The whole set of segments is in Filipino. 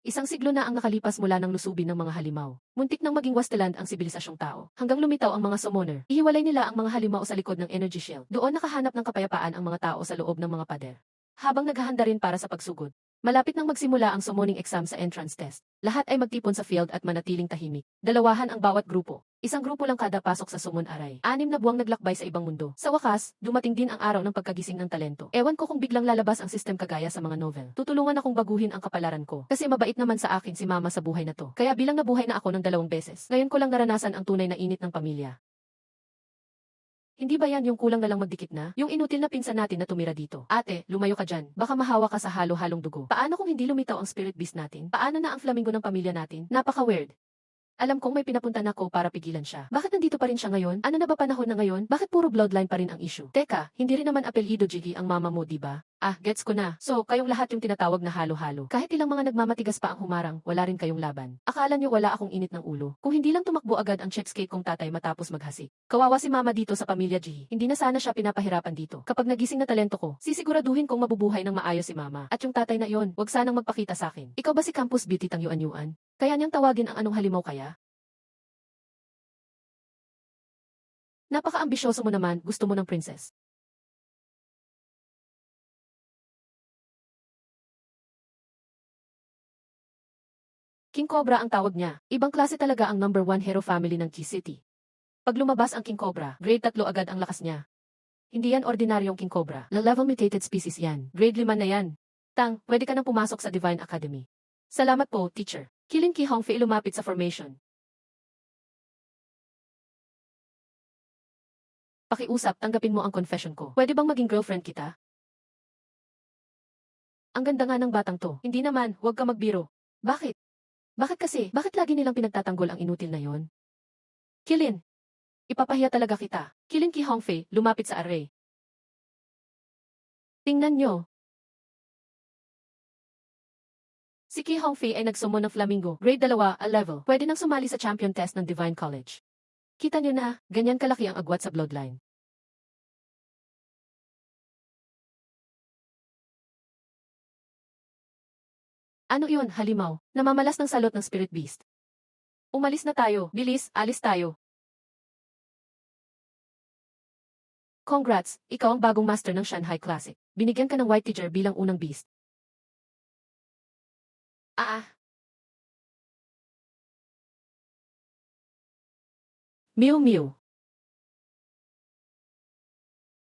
Isang siglo na ang nakalipas mula ng lusubin ng mga halimaw. Muntik nang maging wasteland ang sibilisasyong tao. Hanggang lumitaw ang mga summoner. Ihiwalay nila ang mga halimaw sa likod ng energy shield. Doon nakahanap ng kapayapaan ang mga tao sa loob ng mga pader. Habang naghahanda rin para sa pagsugod. Malapit nang magsimula ang summoning exam sa entrance test. Lahat ay magtipon sa field at manatiling tahimik. Dalawahan ang bawat grupo. Isang grupo lang kada pasok sa summon aray. 6 na buwang naglakbay sa ibang mundo. Sa wakas, dumating din ang araw ng pagkagising ng talento. Ewan ko kung biglang lalabas ang system kagaya sa mga novel. Tutulungan akong baguhin ang kapalaran ko. Kasi mabait naman sa akin si mama sa buhay na to. Kaya bilang nabuhay na ako ng 2 beses, ngayon ko lang naranasan ang tunay na init ng pamilya. Hindi ba yan yung kulang na lang magdikit na? Yung inutil na pinsan natin na tumira dito. Ate, lumayo ka dyan. Baka mahawa ka sa halo-halong dugo. Paano kung hindi lumitaw ang spirit beast natin? Paano na ang flamingo ng pamilya natin? Napaka-weird. Alam kong may pinapuntan ako para pigilan siya. Bakit nandito pa rin siya ngayon? Ano na ba panahon na ngayon? Bakit puro bloodline pa rin ang issue? Teka, hindi rin naman apelyido Jiggy ang mama mo, diba? Ah, gets ko na. So, kayong lahat yung tinatawag na halo-halo. Kahit ilang mga nagmamatigas pa ang humarang, wala rin kayong laban. Akala nyo wala akong init ng ulo. Kung hindi lang tumakbo agad ang cheapskate kong tatay matapos maghasik. Kawawa si mama dito sa pamilya Jiggy. Hindi na sana siya pinapahirapan dito. Kapag nagising na talento ko, sisiguraduhin kong mabubuhay ng maayos si mama. At yung tatay na yon, wag sanang magpakita sa akin. Ikaw ba si Campus Beauty tang yuan-yuan? Kaya niyang tawagin ang anong halimaw kaya? Napaka-ambisyoso mo naman, gusto mo ng princess. King Cobra ang tawag niya. Ibang klase talaga ang #1 hero family ng G-City. Pag lumabas ang King Cobra, grade 3 agad ang lakas niya. Hindi yan ordinaryong King Cobra. Level mutated species yan. Grade 5 na yan. Tang, pwede ka nang pumasok sa Divine Academy. Salamat po, teacher. Kilin Ki Hongfei lumapit sa formation. Pakiusap, tanggapin mo ang confession ko. Pwede bang maging girlfriend kita? Ang ganda nga ng batang to. Hindi naman, huwag ka magbiro. Bakit? Bakit kasi? Bakit lagi nilang pinagtatanggol ang inutil na yon? Kilin. Ipapahiya talaga kita. Kilin Ki Hongfei, lumapit sa array. Tingnan nyo. Si Ki Hongfei ay nagsummon ng Flamingo, grade 2, a level. Pwede nang sumali sa champion test ng Divine College. Kita nyo na, ganyan kalaki ang agwat sa bloodline. Ano iyon, halimaw? Namamalas ng salot ng spirit beast. Umalis na tayo, bilis, alis tayo. Congrats, ikaw ang bagong master ng Shanghai Classic. Binigyan ka ng white teacher bilang unang beast. Ah, Mew Mew.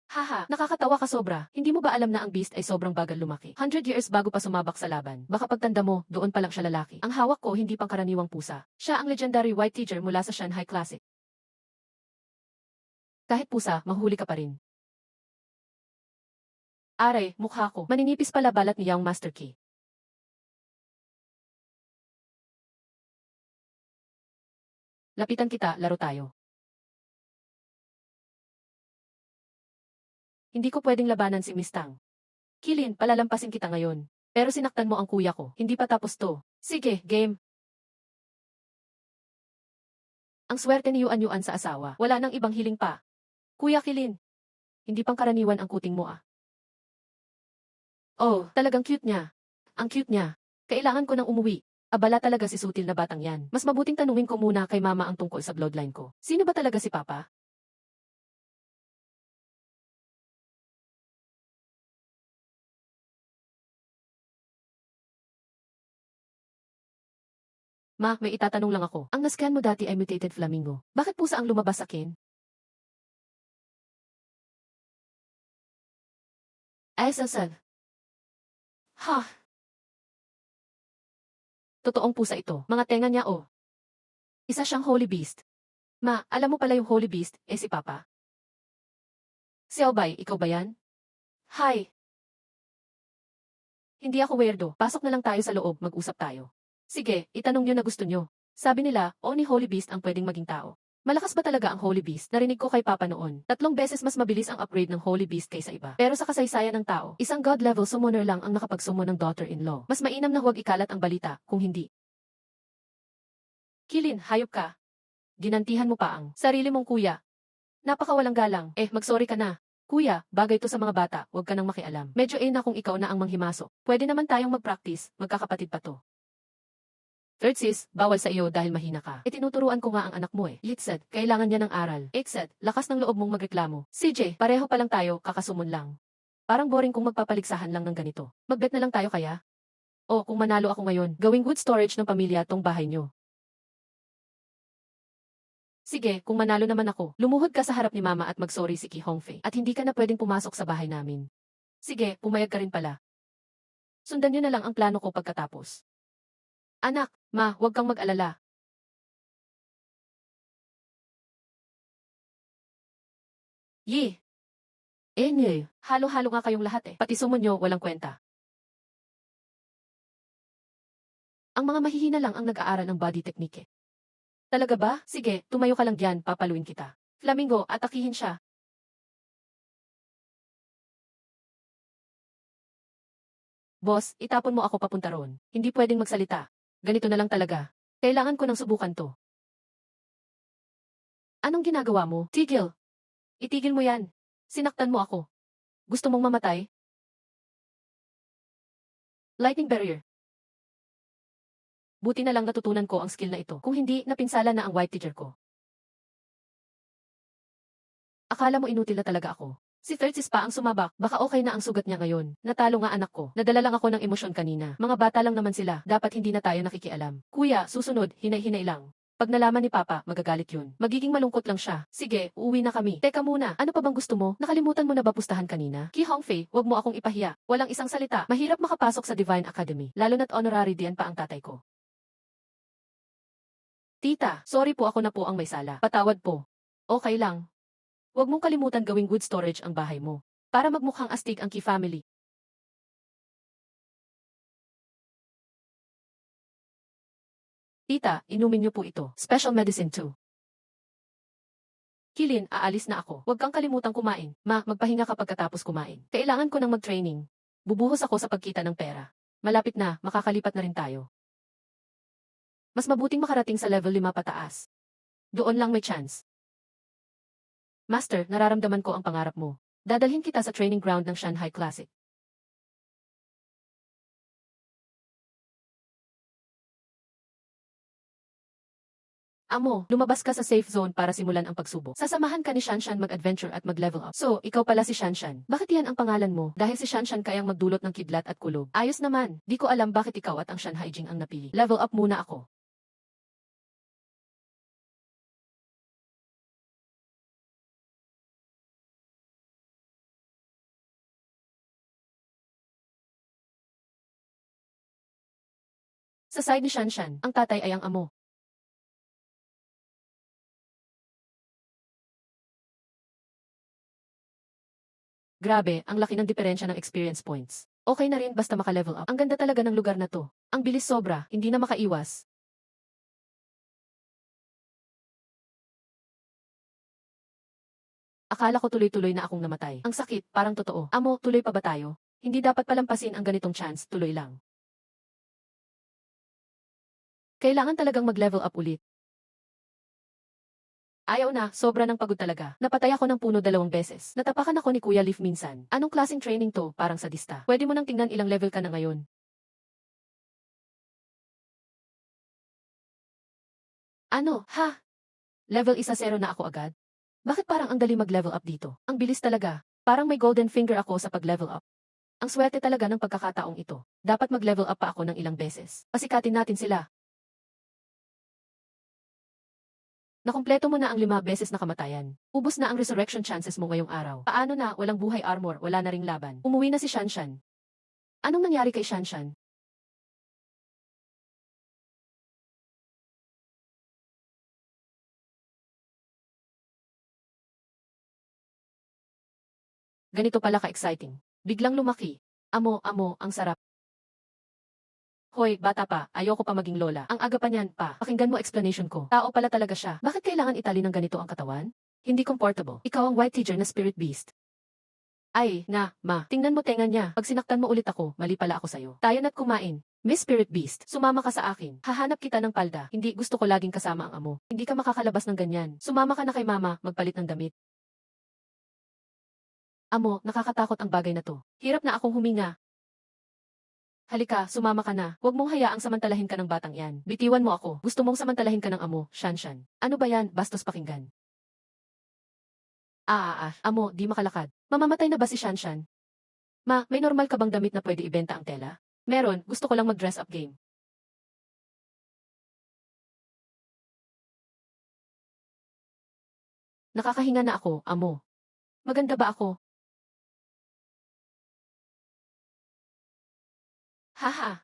Haha, nakakatawa ka sobra. Hindi mo ba alam na ang beast ay sobrang bagal lumaki? 100 years bago pa sumabak sa laban. Baka pagtanda mo, doon pa lang siya lalaki. Ang hawak ko hindi pangkaraniwang pusa. Siya ang legendary white teacher mula sa Shanghai Classic. Kahit pusa, mahuli ka pa rin. Aray, mukha ko. Maninipis pala balat ni Young Master Key. Lapitan kita, laro tayo. Hindi ko pwedeng labanan si Miss Tang. Kilin, palalampasin kita ngayon. Pero sinaktan mo ang kuya ko. Hindi pa tapos to. Sige, game. Ang swerte ni Yuan sa asawa. Wala nang ibang hiling pa. Kuya Kilin. Hindi pang karaniwan ang kuting mo ah. Oh, talagang cute niya. Ang cute niya. Kailangan ko nang umuwi. Abala talaga si sutil na batang yan. Mas mabuting tanungin ko muna kay mama ang tungkol sa bloodline ko. Sino ba talaga si papa? Ma, may itatanong lang ako. Ang nascan mo dati ay mutated flamingo. Bakit pusa ang lumabas sa akin? Ay, sasal. Ha, totoong pusa ito. Mga tenga niya oh. Isa siyang holy beast. Ma, alam mo pala yung holy beast, si papa. Xiaobay, ikaw ba yan? Hi. Hindi ako weirdo. Pasok na lang tayo sa loob, mag-usap tayo. Sige, itanong nyo na gusto nyo. Sabi nila, only Holy Beast ang pwedeng maging tao. Malakas ba talaga ang Holy Beast? Narinig ko kay Papa noon. 3 beses mas mabilis ang upgrade ng Holy Beast kaysa iba. Pero sa kasaysayan ng tao, isang God level summoner lang ang nakapag-summon ng daughter-in-law. Mas mainam na huwag ikalat ang balita, kung hindi. Kilin, hayop ka. Ginantihan mo pa ang sarili mong kuya. Napakawalang galang. Mag-sorry ka na. Kuya, bagay to sa mga bata, huwag ka nang makialam. Medyo na kung ikaw na ang manghimasok. Pwede naman tayong mag-practice, magkakapatid pa to. Third sis, bawal sa iyo dahil mahina ka. Tinuturuan ko nga ang anak mo eh. Litset, kailangan niya ng aral. Eight lakas ng loob mong magreklamo. CJ, pareho pa lang tayo, kakasumon lang. Parang boring kung magpapaligsahan lang ng ganito. Magbet na lang tayo kaya? O kung manalo ako ngayon, gawing good storage ng pamilya tong bahay nyo. Sige, kung manalo naman ako, lumuhod ka sa harap ni mama at mag-sorry si Ki Hongfei at hindi ka na pwedeng pumasok sa bahay namin. Sige, pumayag ka rin pala. Sundan niyo na lang ang plano ko pagkatapos. Anak, ma, huwag kang mag-alala. Yi! Nye, halo-halo nga kayong lahat eh. Pati sumon nyo, walang kwenta. Ang mga mahihina lang ang nag-aaral ng body technique eh. Talaga ba? Sige, tumayo ka lang diyan, papaluin kita. Flamingo, atakihin siya. Boss, itapon mo ako papunta roon. Hindi pwedeng magsalita. Ganito na lang talaga. Kailangan ko nang subukan to. Anong ginagawa mo? Tigil! Itigil mo yan. Sinaktan mo ako. Gusto mong mamatay? Lightning barrier. Buti na lang natutunan ko ang skill na ito. Kung hindi, napinsala na ang white teacher ko. Akala mo inutil na talaga ako. Si Third pa ang sumabak, baka okay na ang sugat niya ngayon. Natalo nga anak ko. Nadala lang ako ng emosyon kanina. Mga bata lang naman sila, dapat hindi na tayo nakikialam. Kuya, susunod, hinay-hinay lang. Pag nalaman ni Papa, magagalit yun. Magiging malungkot lang siya. Sige, uuwi na kami. Teka muna, ano pa bang gusto mo? Nakalimutan mo na ba pustahan kanina? Ki Hongfei, wag mo akong ipahiya. Walang isang salita. Mahirap makapasok sa Divine Academy. Lalo na't honorary diyan pa ang tatay ko. Tita, sorry po ako na po ang may sala. Patawad po. Okay lang. Huwag mong kalimutan gawing good storage ang bahay mo. Para magmukhang astig ang Ki family. Tita, inumin niyo po ito. Special medicine too. Kilin, aalis na ako. Huwag kang kalimutang kumain. Ma, magpahinga ka pagkatapos kumain. Kailangan ko nang mag-training. Bubuhos ako sa pagkita ng pera. Malapit na, makakalipat na rin tayo. Mas mabuting makarating sa level 5 pataas. Doon lang may chance. Master, nararamdaman ko ang pangarap mo. Dadalhin kita sa training ground ng Shanghai Classic. Amo, lumabas ka sa safe zone para simulan ang pagsubok. Sasamahan ka ni Shanshan mag-adventure at mag-level up. So, ikaw pala si Shanshan. Bakit yan ang pangalan mo? Dahil si Shanshan kayang magdulot ng kidlat at kulob. Ayos naman. Di ko alam bakit ikaw at ang Shanghai Jing ang napili. Level up muna ako. Sa side ni Shanshan, ang tatay ay ang amo. Grabe, ang laki ng diferensya ng experience points. Okay na rin basta maka-level up. Ang ganda talaga ng lugar na to. Ang bilis sobra, hindi na makaiwas. Akala ko tuloy-tuloy na akong namatay. Ang sakit, parang totoo. Amo, tuloy pa ba tayo? Hindi dapat palampasin ang ganitong chance, tuloy lang. Kailangan talagang mag-level up ulit. Ayaw na, sobra ng pagod talaga. Napatay ako ng puno 2 beses. Natapakan ako ni Kuya Leaf minsan. Anong klaseng training to? Parang sadista. Pwede mo nang tingnan ilang level ka na ngayon. Ano? Ha? Level 1-0 na ako agad? Bakit parang ang dali mag-level up dito? Ang bilis talaga. Parang may golden finger ako sa pag-level up. Ang swerte talaga ng pagkakataong ito. Dapat mag-level up pa ako ng ilang beses. Pasikatin natin sila. Nakumpleto mo na ang 5 beses na kamatayan. Ubus na ang resurrection chances mo ngayong araw. Paano na, walang buhay armor, wala na ring laban. Umuwi na si Shanshan. Anong nangyari kay Shanshan? Ganito pala ka-exciting. Biglang lumaki. Amo, ang sarap. Hoy, bata pa, ayoko pa maging lola. Ang aga pa niyan pa. Pakinggan mo explanation ko. Tao pala talaga siya. Bakit kailangan itali ng ganito ang katawan? Hindi comfortable. Ikaw ang white teacher na spirit beast. Ay, ma, tingnan mo tenga niya. Pag sinaktan mo ulit ako, mali pala ako sa'yo. Tayo na't kumain. Miss Spirit Beast, sumama ka sa akin. Hahanap kita ng palda. Hindi gusto ko laging kasama ang amo. Hindi ka makakalabas ng ganyan. Sumama ka na kay mama, magpalit ng damit. Amo, nakakatakot ang bagay na to. Hirap na akong huminga. Halika, sumama ka na. Huwag mong hayaang samantalahin ka ng batang yan. Bitiwan mo ako. Gusto mong samantalahin ka ng amo, Shanshan. Ano ba yan, bastos pakinggan? Amo, di makalakad. Mamamatay na ba si Shanshan? Ma, may normal ka bang damit na pwede ibenta ang tela? Meron, gusto ko lang mag-dress up game. Nakakahinga na ako, amo. Maganda ba ako? Haha.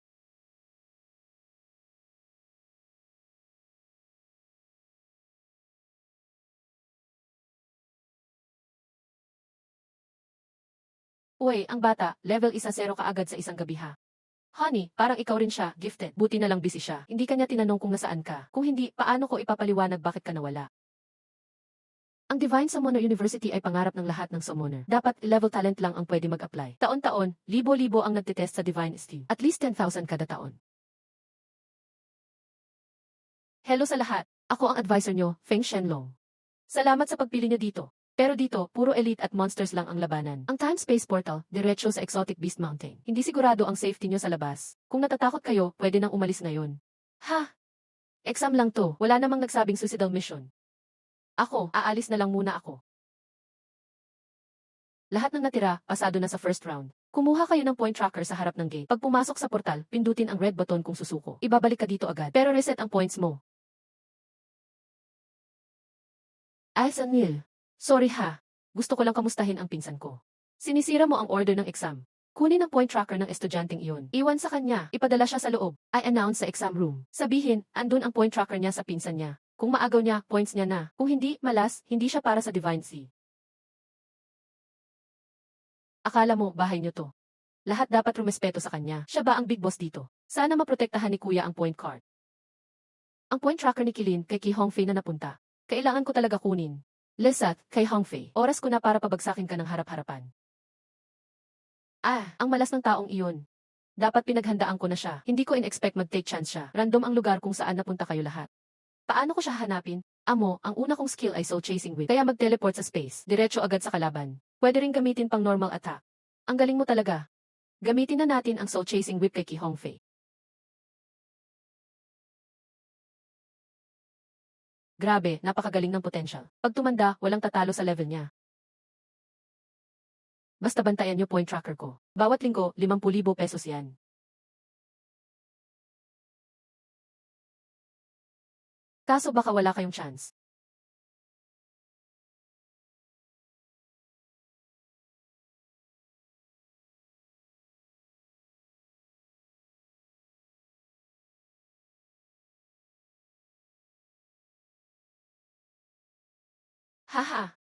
Uy, ang bata, level 1-0 ka agad sa isang gabi ha. Honey, parang ikaw rin siya, gifted. Buti na lang busy siya. Hindi kanya tinanong kung nasaan ka. Kung hindi, paano ko ipapaliwanag bakit ka nawala? Ang Divine Summoner University ay pangarap ng lahat ng summoner. Dapat level talent lang ang pwede mag-apply. Taon-taon, libo-libo ang nagtitest sa Divine Esteem. At least 10,000 kada taon. Hello sa lahat. Ako ang advisor nyo, Feng Shenlong. Salamat sa pagpili niyo dito. Pero dito, puro elite at monsters lang ang labanan. Ang time-space portal, diretso sa Exotic Beast Mountain. Hindi sigurado ang safety nyo sa labas. Kung natatakot kayo, pwede nang umalis ngayon. Ha? Exam lang to. Wala namang nagsabing suicidal mission. Ako, aalis na lang muna ako. Lahat ng natira, pasado na sa first round. Kumuha kayo ng point tracker sa harap ng gate. Pag pumasok sa portal, pindutin ang red button kung susuko. Ibabalik ka dito agad. Pero reset ang points mo. Neil. Sorry ha. Gusto ko lang kamustahin ang pinsan ko. Sinisira mo ang order ng exam. Kunin ang point tracker ng estudyanteng iyon. Iwan sa kanya. Ipadala siya sa loob. I-announce sa exam room. Sabihin, andun ang point tracker niya sa pinsan niya. Kung maagaw niya, points niya na. Kung hindi, malas, hindi siya para sa Divine Sea. Akala mo, bahay niyo to. Lahat dapat rumespeto sa kanya. Siya ba ang big boss dito? Sana maprotektahan ni kuya ang point card. Ang point tracker ni Kilin kay Ki Hongfei na napunta. Kailangan ko talaga kunin. Lesat, kay Hongfei. Oras ko na para pabagsakin ka ng harap-harapan. Ang malas ng taong iyon. Dapat pinaghandaan ko na siya. Hindi ko in-expect mag-take chance siya. Random ang lugar kung saan napunta kayo lahat. Paano ko siya hanapin? Amo, ang una kong skill ay soul chasing whip. Kaya mag-teleport sa space. Diretso agad sa kalaban. Pwede ring gamitin pang normal attack. Ang galing mo talaga. Gamitin na natin ang soul chasing whip kay Ki Hongfei. Grabe, napakagaling ng potential. Pag tumanda, walang tatalo sa level niya. Basta bantayan niyo point tracker ko. Bawat linggo, 50,000 pesos yan. Kaso baka wala kayong chance. Haha.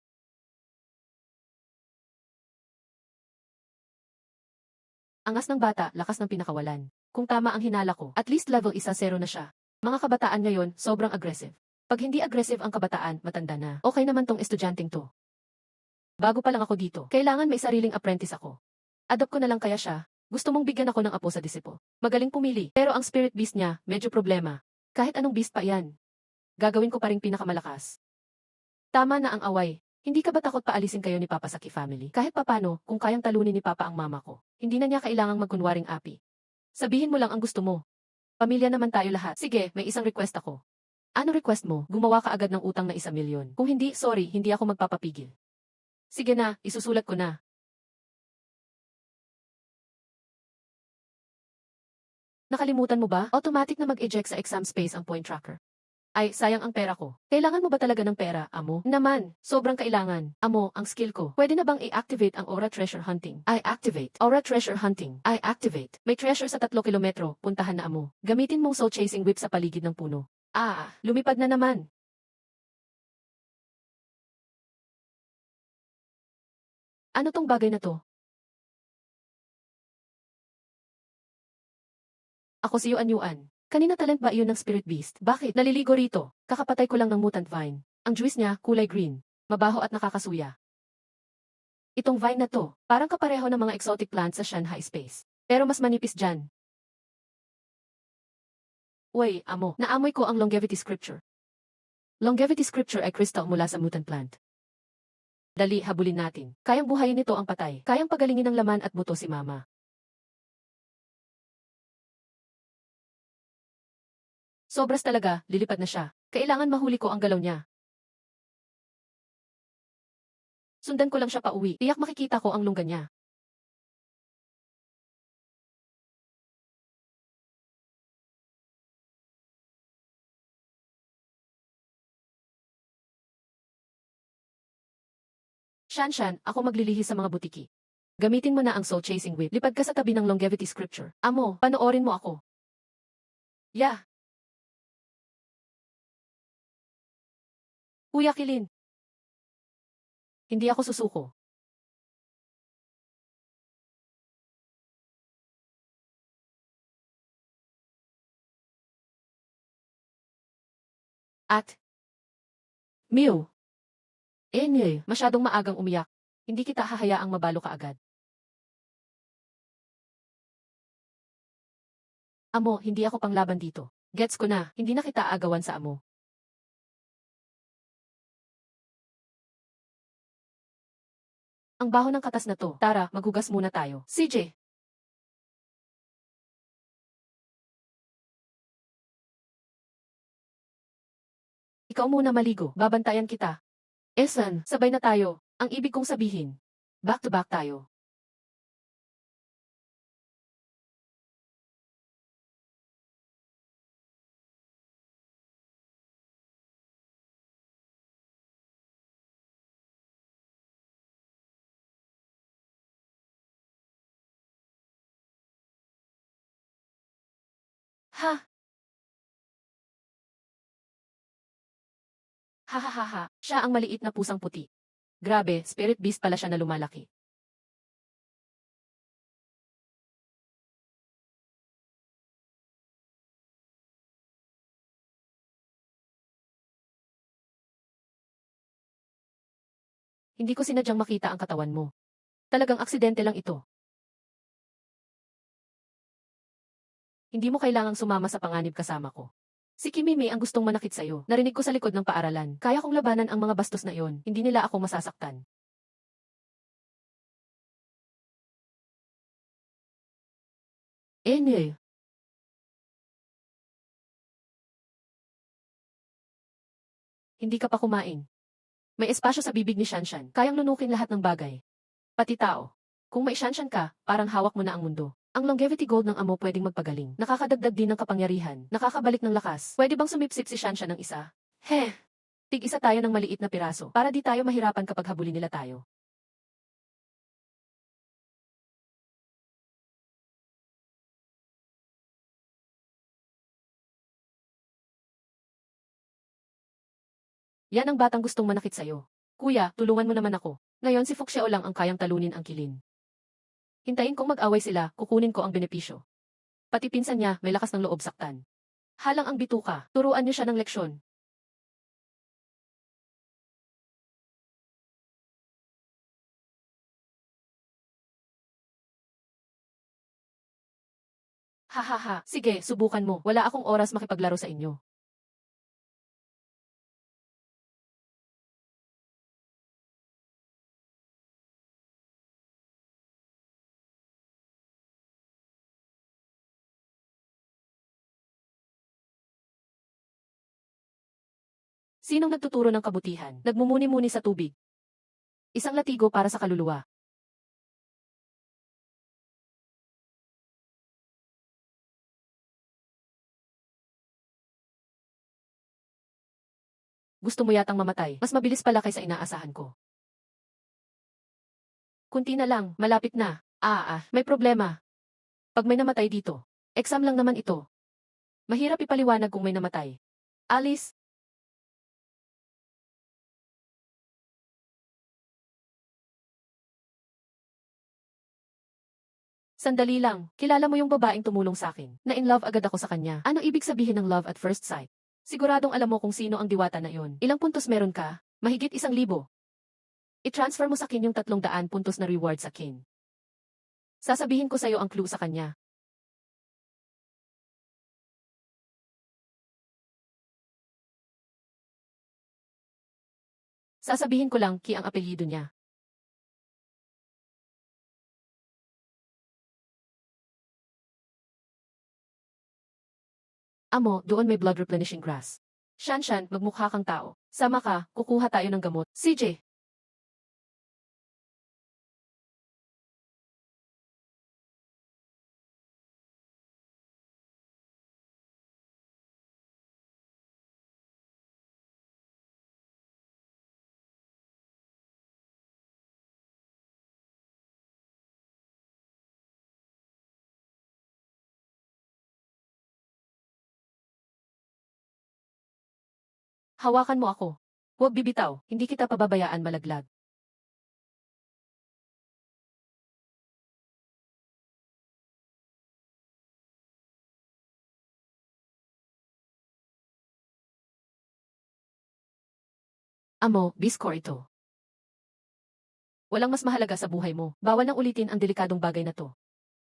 Angas ng bata, lakas ng pinakawalan. Kung tama ang hinala ko, at least level 1-0 na siya. Mga kabataan ngayon, sobrang aggressive. Pag hindi aggressive ang kabataan, matanda na. Okay naman tong estudyanteng to. Bago pa lang ako dito, kailangan may sariling apprentice ako. Adopt ko na lang kaya siya. Gusto mong bigyan ako ng apo sa disipo. Magaling pumili, pero ang spirit beast niya, medyo problema. Kahit anong beast pa yan. Gagawin ko pa ring pinakamalakas. Tama na ang away. Hindi ka ba takot paalisin kayo ni Papa sa Ki family? Kahit papano, kung kayang talunin ni Papa ang mama ko, hindi na niya kailangang magkunwaring api. Sabihin mo lang ang gusto mo. Pamilya naman tayo lahat. Sige, may isang request ako. Ano request mo? Gumawa ka agad ng utang na 1,000,000. Kung hindi, sorry, hindi ako magpapapigil. Sige na, isusulat ko na. Nakalimutan mo ba? Automatic na mag-eject sa exam space ang point tracker. Ay, sayang ang pera ko. Kailangan mo ba talaga ng pera, amo? Naman, sobrang kailangan. Amo, ang skill ko. Pwede na bang i-activate ang Aura Treasure Hunting? I activate. Aura Treasure Hunting. I activate. May treasure sa 3 kilometro, puntahan na amo. Gamitin mong soul chasing whip sa paligid ng puno. Lumipad na naman. Ano tong bagay na to? Ako si Yuan Yuan. Kanina talent ba iyon ng Spirit Beast? Bakit? Naliligo rito. Kakapatay ko lang ng Mutant Vine. Ang juice niya, kulay green. Mabaho at nakakasuya. Itong vine na to, parang kapareho ng mga exotic plants sa Shanghai Space. Pero mas manipis dyan. Uy, amo, naamoy ko ang longevity scripture. Longevity scripture ay crystal mula sa mutant plant. Dali, habulin natin. Kayang buhayin nito ang patay. Kayang pagalingin ng laman at buto si mama. Sobras talaga, lilipad na siya. Kailangan mahuli ko ang galaw niya. Sundan ko lang siya pauwi. Tiyak makikita ko ang lungga niya. Shanshan, ako maglilihi sa mga butiki. Gamitin mo na ang soul chasing whip. Lipad ka sa tabi ng longevity scripture. Amo, panoorin mo ako. Yeah. Kuya Kilin. Hindi ako susuko. At, Mew. Masyadong maagang umiyak. Hindi kita hahayaang mabalo ka agad. Amo, hindi ako panglaban dito. Gets ko na, hindi na kita agawan sa amo. Ang baho ng katas na to. Tara, maghugas muna tayo. CJ! Ikaw muna maligo. Babantayan kita. Esan, sabay na tayo. Ang ibig kong sabihin. Back to back tayo. Ha! Ha ha ha ha. Siya ang maliit na pusang puti. Grabe, spirit beast pala siya na lumalaki. Hindi ko sinadyang makita ang katawan mo. Talagang aksidente lang ito. Hindi mo kailangang sumama sa panganib kasama ko. Si Kimimi ang gustong manakit sa'yo. Narinig ko sa likod ng paaralan. Kaya kong labanan ang mga bastos na iyon. Hindi nila ako masasaktan. Ene. Hindi ka pa kumain. May espasyo sa bibig ni Shanshan. Kayang lunukin lahat ng bagay. Pati tao. Kung may Shanshan ka, parang hawak mo na ang mundo. Ang longevity gold ng amo pwedeng magpagaling. Nakakadagdag din ng kapangyarihan. Nakakabalik ng lakas. Pwede bang sumipsip si Shanshan ng isa? Heh. Tig-isa tayo ng maliit na piraso. Para di tayo mahirapan kapag habulin nila tayo. Yan ang batang gustong manakit sa'yo. Kuya, tulungan mo naman ako. Ngayon si Fuxiao lang ang kayang talunin ang kilin. Hintayin kong mag-away sila, kukunin ko ang benepisyo. Pati pinsan niya, may lakas ng loob saktan. Halang ang bituka, turuan niyo siya ng leksyon. Ha ha ha, sige, subukan mo. Wala akong oras makipaglaro sa inyo. Sinong nagtuturo ng kabutihan? Nagmumuni-muni sa tubig. Isang latigo para sa kaluluwa. Gusto mo yatang mamatay. Mas mabilis pala kaysa inaasahan ko. Kunti na lang, malapit na. May problema. Pag may namatay dito, exam lang naman ito. Mahirap ipaliwanag kung may namatay. Alice, sandali lang. Kilala mo yung babaeng tumulong sa akin. Na in love agad ako sa kanya. Ano ibig sabihin ng love at first sight? Siguradong alam mo kung sino ang diwata na yon. Ilang puntos meron ka? Mahigit 1,000. I-transfer mo sa akin yung 300 puntos na reward sa akin. Sasabihin ko sa'yo ang clue sa kanya. Sasabihin ko lang Ki ang apelyido niya. Amo, doon may blood replenishing grass. Shanshan, magmukha kang tao. Sama ka, kukuha tayo ng gamot. CJ! Hawakan mo ako. Huwag bibitaw, hindi kita pababayaan malaglag. Amo, Biscor ito. Walang mas mahalaga sa buhay mo. Bawal nang ulitin ang delikadong bagay na to.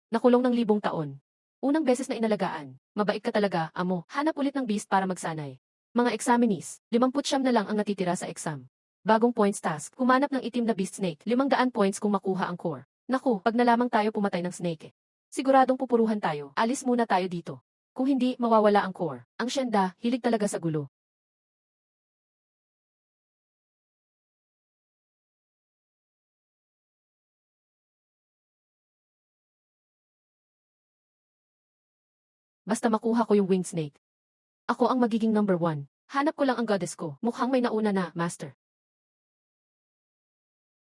Nakulong ng 1,000 taon. Unang beses na inalagaan. Mabait ka talaga, amo. Hanap ulit ng beast para magsanay. Mga examinees, 59 na lang ang natitira sa exam. Bagong points task, humanap ng itim na beast snake. 500 points kung makuha ang core. Naku, pag nalamang tayo pumatay ng snake Siguradong pupuruhan tayo. Alis muna tayo dito. Kung hindi, mawawala ang core. Ang Shenda, hilig talaga sa gulo. Basta makuha ko yung winged snake. Ako ang magiging number 1. Hanap ko lang ang goddess ko. Mukhang may nauna na, master.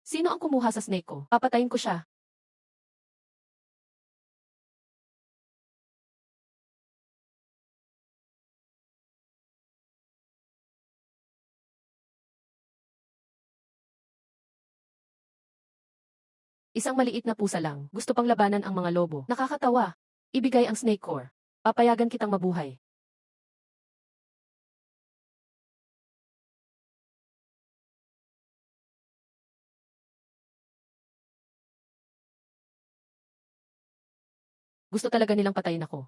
Sino ang kumuha sa snake ko? Papatayin ko siya. Isang maliit na pusa lang. Gusto pang labanan ang mga lobo. Nakakatawa. Ibigay ang snake core. Papayagan kitang mabuhay. Gusto talaga nilang patayin ako.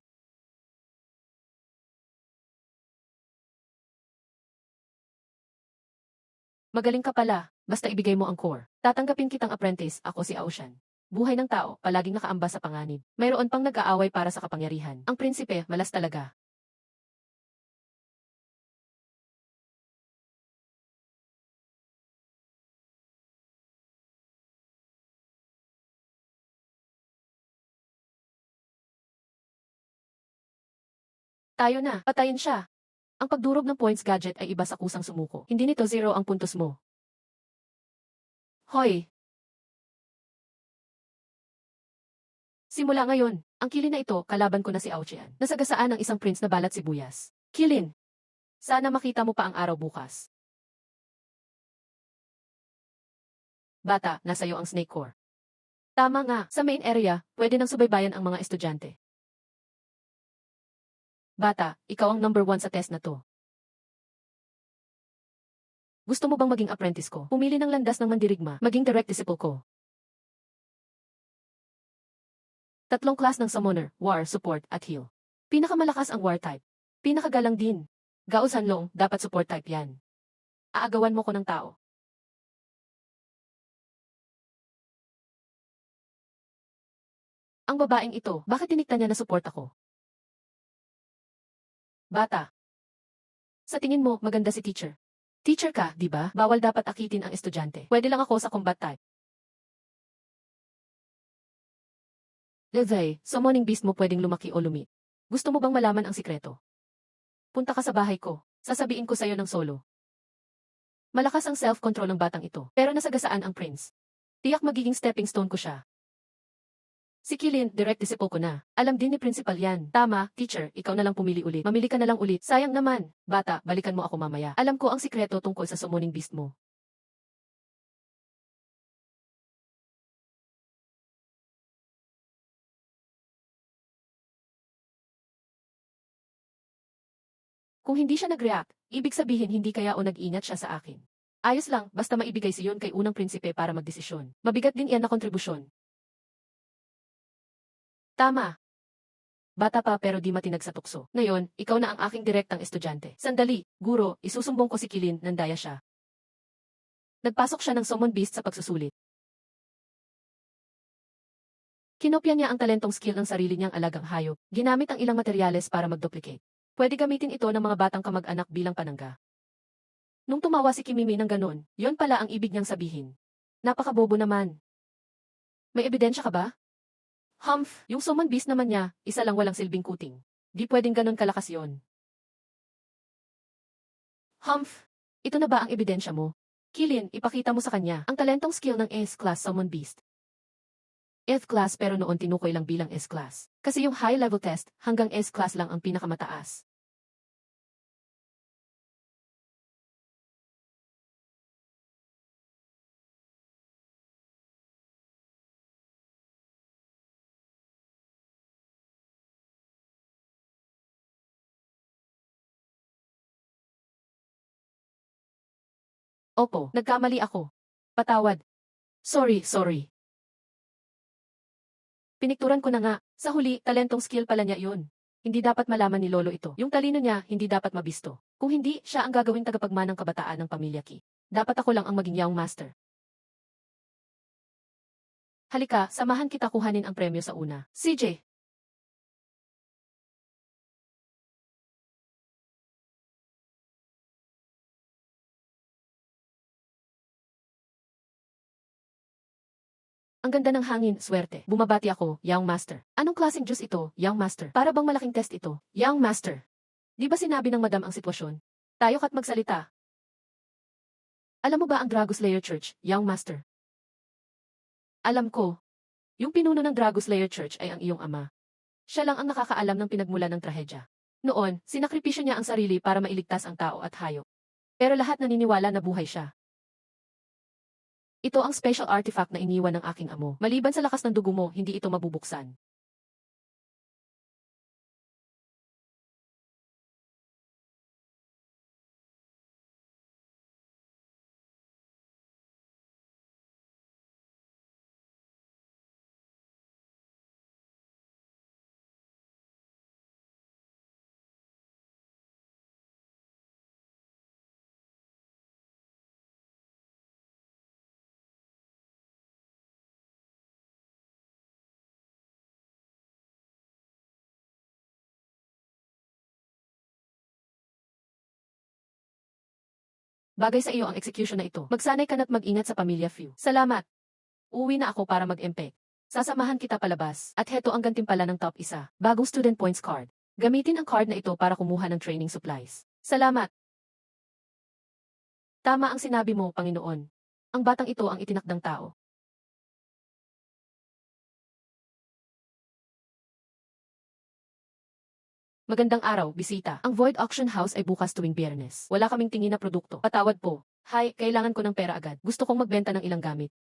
Magaling ka pala, basta ibigay mo ang core. Tatanggapin kitang apprentice, ako si Aushan. Buhay ng tao, palaging nakaamba sa panganib. Mayroon pang nag-aaway para sa kapangyarihan. Ang prinsipe, malas talaga. Tayo na, patayin siya. Ang pagdurog ng points gadget ay iba sa kusang sumuko. Hindi nito 0 ang puntos mo. Hoy! Simula ngayon, ang kilin na ito, kalaban ko na si Auchian. Nasagasaan ng isang prince na balat sibuyas. Kilin! Sana makita mo pa ang araw bukas. Bata, nasa iyo ang snake core. Tama nga, sa main area, pwede nang subaybayan ang mga estudyante. Bata, ikaw ang number 1 sa test na to. Gusto mo bang maging apprentice ko? Pumili ng landas ng mandirigma, maging direct disciple ko. Tatlong class ng summoner, war, support, at heal. Pinakamalakas ang war type. Pinakagalang din. Gao Sanlong, dapat support type yan. Aagawan mo ko ng tao. Ang babaeng ito, bakit tinikta niya na support ako? Bata. Sa tingin mo, maganda si teacher. Teacher ka, di ba? Bawal dapat akitin ang estudyante. Pwede lang ako sa combat type. Lezay, summoning beast mo pwedeng lumaki o lumit. Gusto mo bang malaman ang sikreto? Punta ka sa bahay ko. Sasabihin ko sa'yo ng solo. Malakas ang self-control ng batang ito, pero nasagasaan ang prince. Tiyak magiging stepping stone ko siya. Si Kilin, direct disciple ko na. Alam din ni principal yan. Tama, teacher, ikaw na lang pumili ulit. Mamili ka na lang ulit. Sayang naman. Bata, balikan mo ako mamaya. Alam ko ang sikreto tungkol sa summoning beast mo. Kung hindi siya nag-react, ibig sabihin hindi kaya o nag-ingat siya sa akin. Ayos lang, basta maibigay siyon kay unang prinsipe para magdesisyon. Mabigat din iyan na kontribusyon. Tama. Bata pa pero di matinag sa tukso. Ngayon, ikaw na ang aking direktang estudyante. Sandali, guro, isusumbong ko si Kilin, nandaya siya. Nagpasok siya ng summon beast sa pagsusulit. Kinopya niya ang talentong skill ng sarili niyang alagang hayop, ginamit ang ilang materyales para mag-duplicate. Pwede gamitin ito ng mga batang kamag-anak bilang panangga. Nung tumawa si Kimimi ng ganon, yon pala ang ibig niyang sabihin. Napakabobo naman. May ebidensya ka ba? Humph, yung summon beast naman niya, isa lang walang silbing kuting. Di pwedeng ganon kalakas yon. Humph, ito na ba ang ebidensya mo? Kilin, ipakita mo sa kanya ang talentong skill ng S-Class Summon Beast. F-Class pero noon tinukoy lang bilang S-Class. Kasi yung high-level test, hanggang S-Class lang ang pinakamataas. Opo, nagkamali ako. Patawad. Sorry. Pinikturan ko na nga. Sa huli, talentong skill pala niya yun. Hindi dapat malaman ni Lolo ito. Yung talino niya, hindi dapat mabisto. Kung hindi, siya ang gagawing tagapagmanang kabataan ng pamilya Ki. Dapat ako lang ang maging Young Master. Halika, samahan kita kuhanin ang premyo sa una. CJ! Ang ganda ng hangin, swerte. Bumabati ako, Young Master. Anong klaseng juice ito, Young Master? Para bang malaking test ito, Young Master? Di ba sinabi ng madam ang sitwasyon? Tayo kat magsalita. Alam mo ba ang Drago Slayer Church, Young Master? Alam ko. Yung pinuno ng Drago Slayer Church ay ang iyong ama. Siya lang ang nakakaalam ng pinagmula ng trahedya. Noon, sinakripisyo niya ang sarili para mailigtas ang tao at hayop. Pero lahat naniniwala na buhay siya. Ito ang special artifact na iniwan ng aking amo. Maliban sa lakas ng dugo mo, hindi ito mabubuksan. Bagay sa iyo ang execution na ito. Magsanay ka na't mag-ingat sa pamilya Few. Salamat. Uuwi na ako para mag-MP. Sasamahan kita palabas. At heto ang gantimpala ng top isa. Bagong student points card. Gamitin ang card na ito para kumuha ng training supplies. Salamat. Tama ang sinabi mo, Panginoon. Ang batang ito ang itinakdang tao. Magandang araw, bisita. Ang Void Auction House ay bukas tuwing Biyernes. Wala kaming tingin na produkto. Patawad po. Hi, kailangan ko ng pera agad. Gusto kong magbenta ng ilang gamit.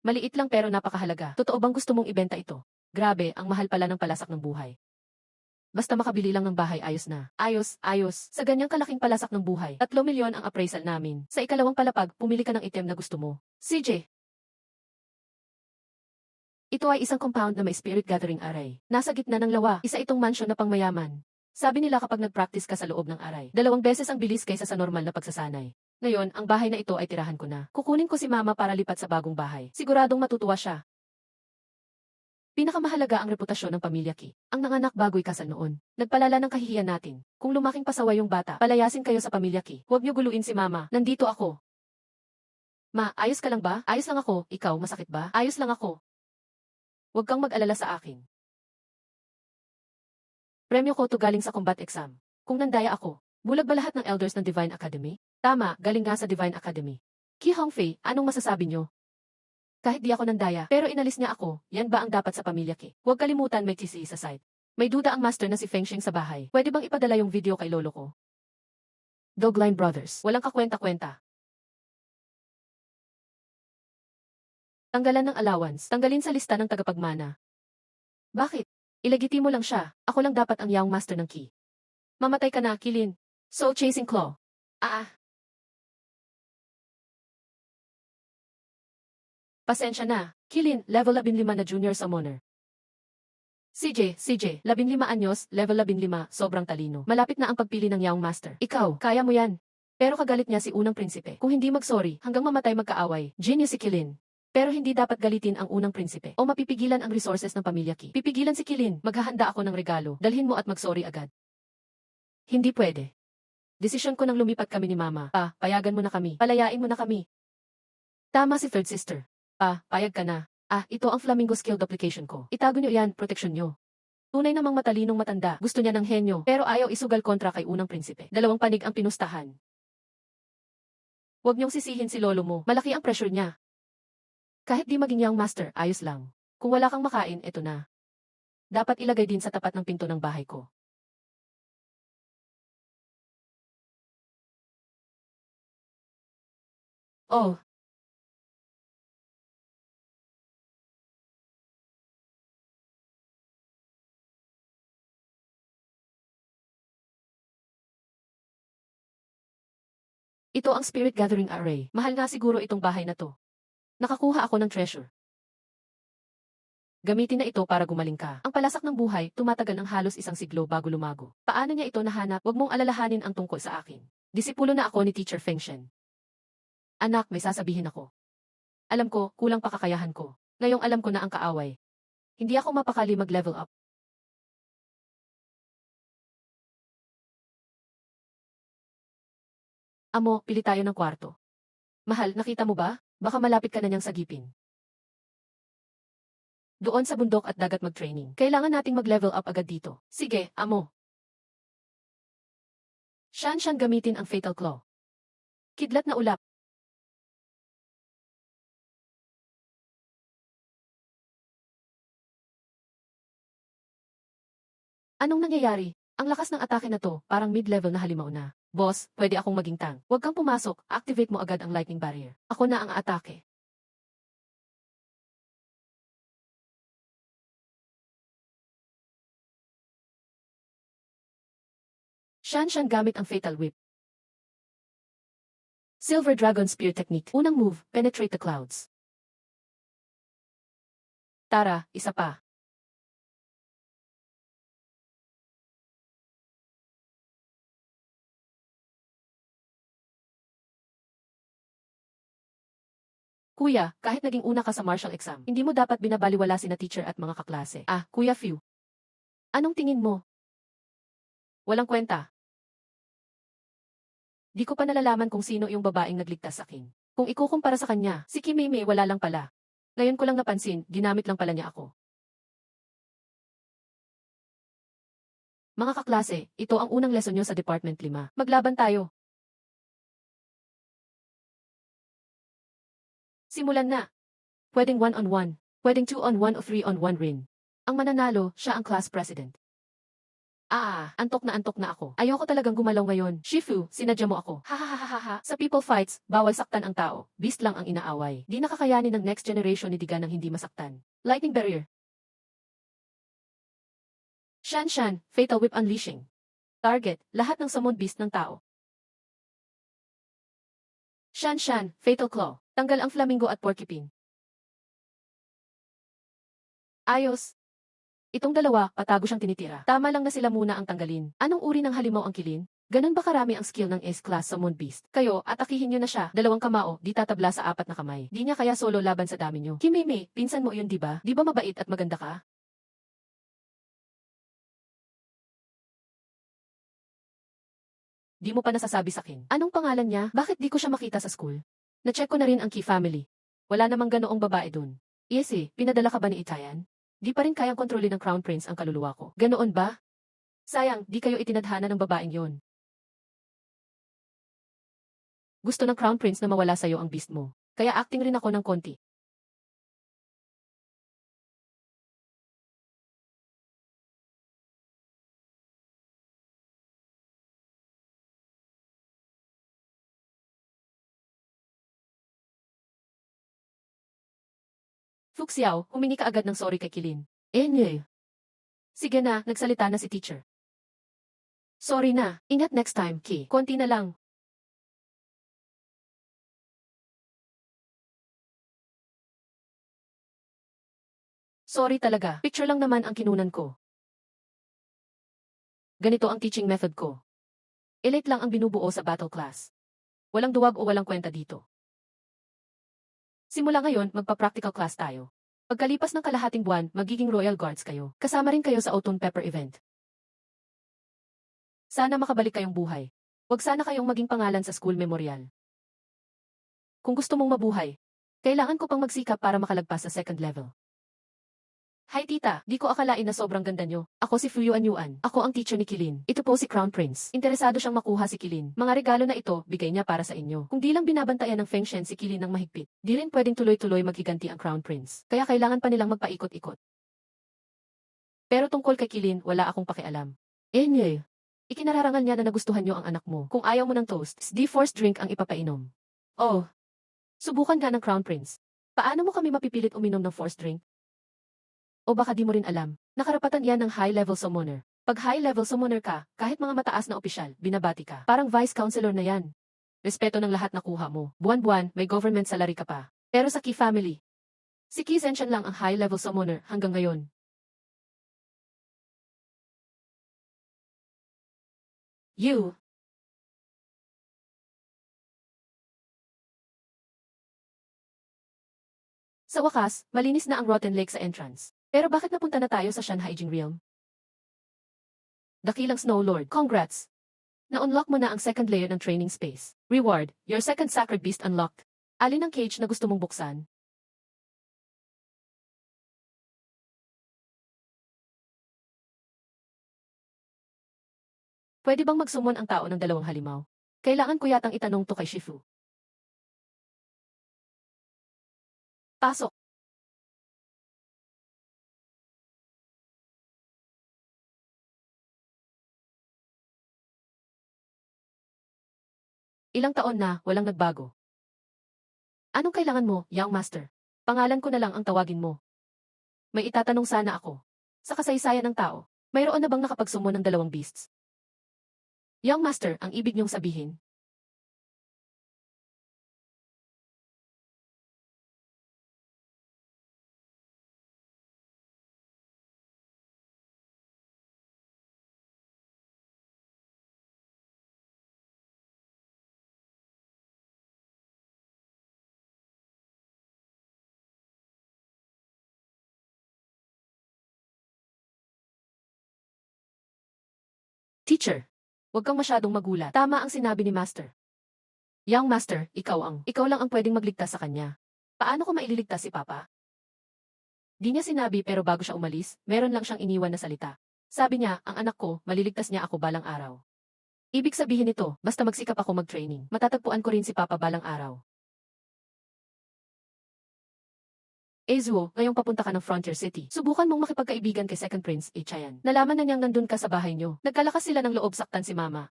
Maliit lang pero napakahalaga. Totoo bang gusto mong ibenta ito? Grabe, ang mahal pala ng palasak ng buhay. Basta makabili lang ng bahay, ayos na. Ayos. Sa ganyang kalaking palasak ng buhay, 3 milyon ang appraisal namin. Sa ikalawang palapag, pumili ka ng item na gusto mo. CJ! Ito ay isang compound na may spirit gathering array. Nasa gitna ng lawa, isa itong mansion na pangmayaman. Sabi nila kapag nag-practice ka sa loob ng aray, 2 beses ang bilis kaysa sa normal na pagsasanay. Ngayon, ang bahay na ito ay tirahan ko na. Kukunin ko si mama para lipat sa bagong bahay. Siguradong matutuwa siya. Pinakamahalaga ang reputasyon ng pamilya Ki. Ang nanganak bago'y kasal noon. Nagpalala ng kahihiyan natin. Kung lumaking pasaway yung bata, palayasin kayo sa pamilya Ki. Huwag niyo guluin si mama. Nandito ako. Ma, ayos ka lang ba? Ayos lang ako. Ikaw, masakit ba? Ayos lang ako. Huwag kang mag-alala sa akin. Premyo ko to galing sa combat exam. Kung nandaya ako, bulag ba lahat ng elders ng Divine Academy? Tama, galing nga sa Divine Academy. Ki Hongfei, anong masasabi nyo? Kahit di ako nandaya, pero inalis niya ako, yan ba ang dapat sa pamilya Ki? Huwag kalimutan may TC sa site. May duda ang master na si Feng Sheng sa bahay. Pwede bang ipadala yung video kay lolo ko? Dogline Brothers, walang kakwenta-kwenta. Tanggalan ng allowance, tanggalin sa lista ng tagapagmana. Bakit? Ilegitimo lang siya, ako lang dapat ang Young Master ng Ki. Mamatay ka na, Kilin. Soul Chasing Claw. Pasensya na, Kilin, level 15 na junior summoner. CJ, 15 anyos, level 15, sobrang talino. Malapit na ang pagpili ng Young Master. Ikaw, kaya mo yan. Pero kagalit niya si unang prinsipe. Kung hindi mag-sorry, hanggang mamatay magkaaway, genius si Kilin. Pero hindi dapat galitin ang unang prinsipe o mapipigilan ang resources ng pamilya Ki. Pipigilan si Kilin, maghahanda ako ng regalo, dalhin mo at mag-sorry agad. Hindi pwede. Desisyon ko nang lumipat kami ni Mama. Pa, payagan mo na kami. Palayain mo na kami. Tama si third sister. Pa, payag ka na. Ito ang Flamingo skill duplication ko. Itago niyo yan, proteksyon niyo. Tunay namang matalinong matanda, gusto niya ng henyo, pero ayaw isugal kontra kay unang prinsipe. Dalawang panig ang pinustahan. Huwag niyong sisihin si lolo mo, malaki ang pressure niya. Kahit di maging young master, ayos lang. Kung wala kang makain, eto na. Dapat ilagay din sa tapat ng pinto ng bahay ko. Oh, ito ang Spirit Gathering Array. Mahal nga siguro itong bahay na to. Nakakuha ako ng treasure. Gamitin na ito para gumaling ka. Ang palasak ng buhay, tumatagal ng halos isang siglo bago lumago. Paano niya ito nahanap? Huwag mong alalahanin ang tungkol sa akin. Disipulo na ako ni Teacher Feng Shen. Anak, may sasabihin ako. Alam ko, kulang pa kakayahan ko. Ngayong alam ko na ang kaaway. Hindi ako mapakali mag-level up. Amo, pili tayo ng kwarto. Mahal, nakita mo ba? Baka malapit ka na niyang sagipin. Doon sa bundok at dagat mag-training. Kailangan nating mag-level up agad dito. Sige, amo. Shan gamitin ang Fatal Claw. Kidlat na ulap. Anong nangyayari? Ang lakas ng atake na to, parang mid-level na halimaw na. Boss, pwede akong maging tank. Huwag kang pumasok, activate mo agad ang lightning barrier. Ako na ang atake. Shan gamit ang Fatal Whip. Silver Dragon Spear Technique. Unang move, penetrate the clouds. Tara, isa pa. Kuya, kahit naging una ka sa martial exam, hindi mo dapat binabaliwala sina teacher at mga kaklase. Kuya Few. Anong tingin mo? Walang kwenta. Di ko pa nalalaman kung sino yung babaeng nagligtas sa akin. Kung ikukumpara sa kanya, si Kimei wala lang pala. Ngayon ko lang napansin, ginamit lang pala niya ako. Mga kaklase, ito ang unang lesson nyo sa Department 5. Maglaban tayo. Simulan na. Pwedeng 1-on-1, pwedeng 2-on-1 o 3-on-1 rin. Ang mananalo, siya ang class president. Antok na ako. Ayoko talagang gumalaw ngayon. Shifu, sinadya mo ako. Hahaha. Sa people fights, bawal saktan ang tao. Beast lang ang inaaway. Di nakakayanin ng next generation ni Diga ng hindi masaktan. Lightning barrier. Shan, Fatal Whip Unleashing. Target, lahat ng summon beast ng tao. Shan, Fatal Claw. Tanggal ang flamingo at porcupine. Ayos. Itong dalawa, patago siyang tinitira. Tama lang na sila muna ang tanggalin. Anong uri ng halimaw ang kilin? Ganon ba karami ang skill ng S-Class Summon Beast? Kayo, atakihin nyo na siya. Dalawang kamao, di tatabla sa 4 na kamay. Di niya kaya solo laban sa dami nyo. Kimei, pinsan mo yun di ba? Di ba mabait at maganda ka? Di mo pa nasasabi sa akin. Anong pangalan niya? Bakit di ko siya makita sa school? Na-check ko na rin ang Key family. Wala namang ganoong babae dun. Yes pinadala ka ba ni Itayan? Di pa rin kayang kontrolin ng Crown Prince ang kaluluwa ko. Ganoon ba? Sayang, di kayo itinadhana ng babaeng yon. Gusto ng Crown Prince na mawala sa'yo ang beast mo. Kaya acting rin ako ng konti. Fuxiao, humingi ka agad ng sorry kay Kilin. Nye. Sige na, nagsalita na si teacher. Sorry na, ingat next time, Ki. Konti na lang. Sorry talaga, picture lang naman ang kinunan ko. Ganito ang teaching method ko. Elite lang ang binubuo sa battle class. Walang duwag o walang kwenta dito. Simula ngayon, magpa-practical class tayo. Pagkalipas ng kalahating buwan, magiging Royal Guards kayo. Kasama rin kayo sa Autumn Pepper event. Sana makabalik kayong buhay. Huwag sana kayong maging pangalan sa school memorial. Kung gusto mong mabuhay, kailangan ko pang magsikap para makalagpas sa second level. Hi tita, di ko akalain na sobrang ganda nyo. Ako si Fuyuan Yuan. Ako ang teacher ni Kilin. Ito po si Crown Prince. Interesado siyang makuha si Kilin. Mga regalo na ito, bigay niya para sa inyo. Kung di lang binabantayan ng Feng Shen si Kilin ng mahigpit, di rin pwedeng tuloy-tuloy maghiganti ang Crown Prince. Kaya kailangan pa nilang magpaikot-ikot. Pero tungkol kay Kilin, wala akong pakialam. Nye. Ikinararangal niya na nagustuhan niyo ang anak mo. Kung ayaw mo ng toast, di forced drink ang ipapainom. Oh, subukan nga ng Crown Prince. Paano mo kami mapipilit uminom ng forced drink? O baka di mo rin alam, nakarapatan yan ng high-level summoner. Pag high-level summoner ka, kahit mga mataas na opisyal, binabati ka. Parang vice counselor na yan. Respeto ng lahat na kuha mo. Buwan-buwan, may government salary ka pa. Pero sa Qi family, si Qi Zenshan lang ang high-level summoner hanggang ngayon. You. Sa wakas, malinis na ang Rotten Lake sa entrance. Pero bakit napunta na tayo sa Shanhai Jing Realm? Dakilang Snow Lord, congrats! Na-unlock mo na ang second layer ng training space. Reward, your second sacred beast unlocked. Alin ang cage na gusto mong buksan? Pwede bang magsumon ang tao ng dalawang halimaw? Kailangan ko yatang itanong to kay Shifu. Pasok! Ilang taon na, walang nagbago. Anong kailangan mo, young master? Pangalan ko na lang ang tawagin mo. May itatanong sana ako. Sa kasaysayan ng tao, mayroon na bang nakapagsumo ng dalawang beasts? Young master, ang ibig niyong sabihin. Teacher, huwag kang masyadong magulat. Tama ang sinabi ni master. Young master, ikaw lang ang pwedeng magligtas sa kanya. Paano ko maililigtas si Papa? Di niya sinabi pero bago siya umalis, meron lang siyang iniwan na salita. Sabi niya, ang anak ko, maliligtas niya ako balang araw. Ibig sabihin nito, basta magsikap ako mag-training, matatagpuan ko rin si Papa balang araw. Ezuo, ngayong papunta ka ng Frontier City. Subukan mong makipagkaibigan kay Second Prince, Chayan. Nalaman na niyang nandun ka sa bahay niyo. Nagkalakas sila ng loob saktan si Mama.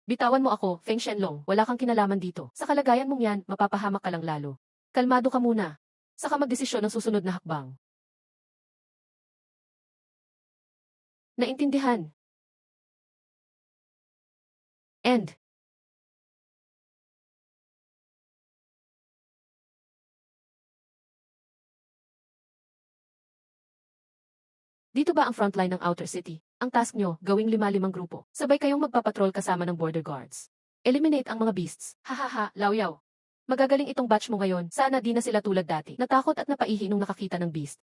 Bitawan mo ako, Feng Shenlong, wala kang kinalaman dito. Sa kalagayan mong yan, mapapahamak ka lang lalo. Kalmado ka muna. Saka magdesisyon ng susunod na hakbang. Naintindihan. End. Dito ba ang frontline ng Outer City? Ang task nyo, gawing 5-5 grupo. Sabay kayong magpapatrol kasama ng border guards. Eliminate ang mga beasts. Hahaha, lawyaw. Magagaling itong batch mo ngayon. Sana di na sila tulad dati. Natakot at napaihi nung nakakita ng beast.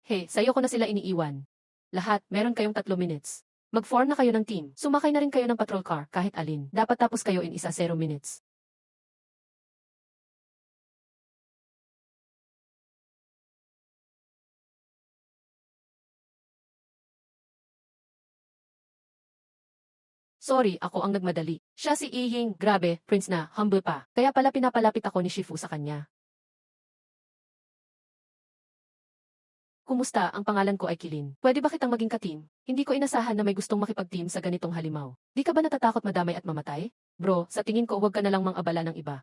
He, sa'yo ko na sila iniiwan. Lahat, meron kayong 3 minutes. Mag-form na kayo ng team. Sumakay na rin kayo ng patrol car, kahit alin. Dapat tapos kayo in 0 minutes. Sorry, ako ang nagmadali. Siya si Iying, grabe, prince na, humble pa. Kaya pala pinapalapit ako ni Shifu sa kanya. Kumusta, ang pangalan ko ay Kilin. Pwede ba kitang maging ka-team? Hindi ko inasahan na may gustong makipag-team sa ganitong halimaw. Di ka ba natatakot madamay at mamatay? Bro, sa tingin ko huwag ka na lang mang-abala ng iba.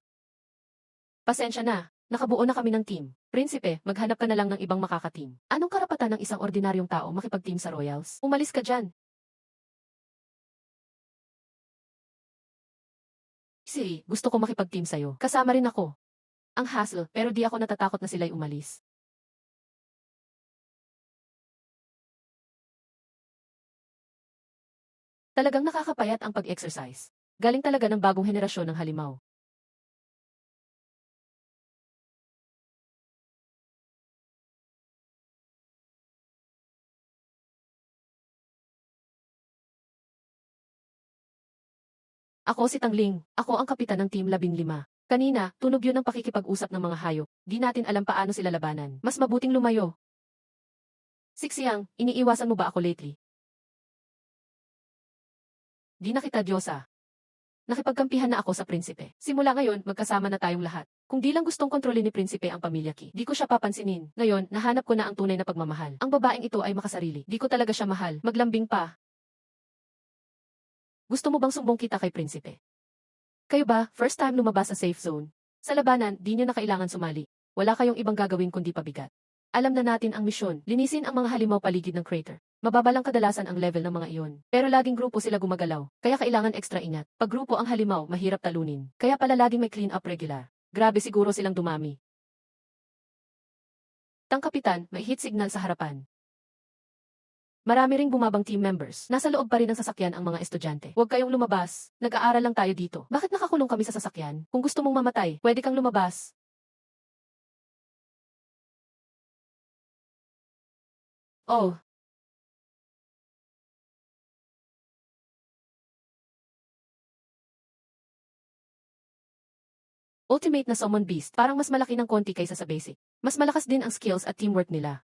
Pasensya na, nakabuo na kami ng team. Prinsipe, maghanap ka na lang ng ibang makaka-team. Anong karapatan ng isang ordinaryong tao makipag-team sa Royals? Umalis ka dyan. Si, gusto ko makipag-team sa'yo. Kasama rin ako. Ang hassle, pero di ako natatakot na sila'y umalis. Talagang nakakapayat ang pag-exercise. Galing talaga ng bagong henerasyon ng halimaw. Ako si Tangling. Ako ang kapitan ng Team 15. Kanina, tunog yun ng pakikipag-usap ng mga hayop. Di natin alam paano sila labanan. Mas mabuting lumayo. Sixiang, iniiwasan mo ba ako lately? Di na kita Diyosa. Nakipagkampihan na ako sa prinsipe. Simula ngayon, magkasama na tayong lahat. Kung di lang gustong kontrolin ni prinsipe ang pamilya Ki, di ko siya papansinin. Ngayon, nahanap ko na ang tunay na pagmamahal. Ang babaeng ito ay makasarili. Di ko talaga siya mahal. Maglambing pa. Gusto mo bang sumbong kita kay prinsipe? Kayo ba, first time lumabas sa safe zone? Sa labanan, di nyo na kailangan sumali. Wala kayong ibang gagawin kundi pabigat. Alam na natin ang misyon, linisin ang mga halimaw paligid ng crater. Mababa lang kadalasan ang level ng mga iyon. Pero laging grupo sila gumagalaw, kaya kailangan extra ingat. Pag grupo ang halimaw, mahirap talunin. Kaya pala laging may clean up regular. Grabe siguro silang dumami. Tang kapitan, may hit signal sa harapan. Marami ring bumabang team members. Nasa loob pa rin ng sasakyan ang mga estudyante. Huwag kayong lumabas. Nag-aaral lang tayo dito. Bakit nakakulong kami sa sasakyan? Kung gusto mong mamatay, pwede kang lumabas. Oh, ultimate na summon beast. Parang mas malaki ng konti kaysa sa basic. Mas malakas din ang skills at teamwork nila.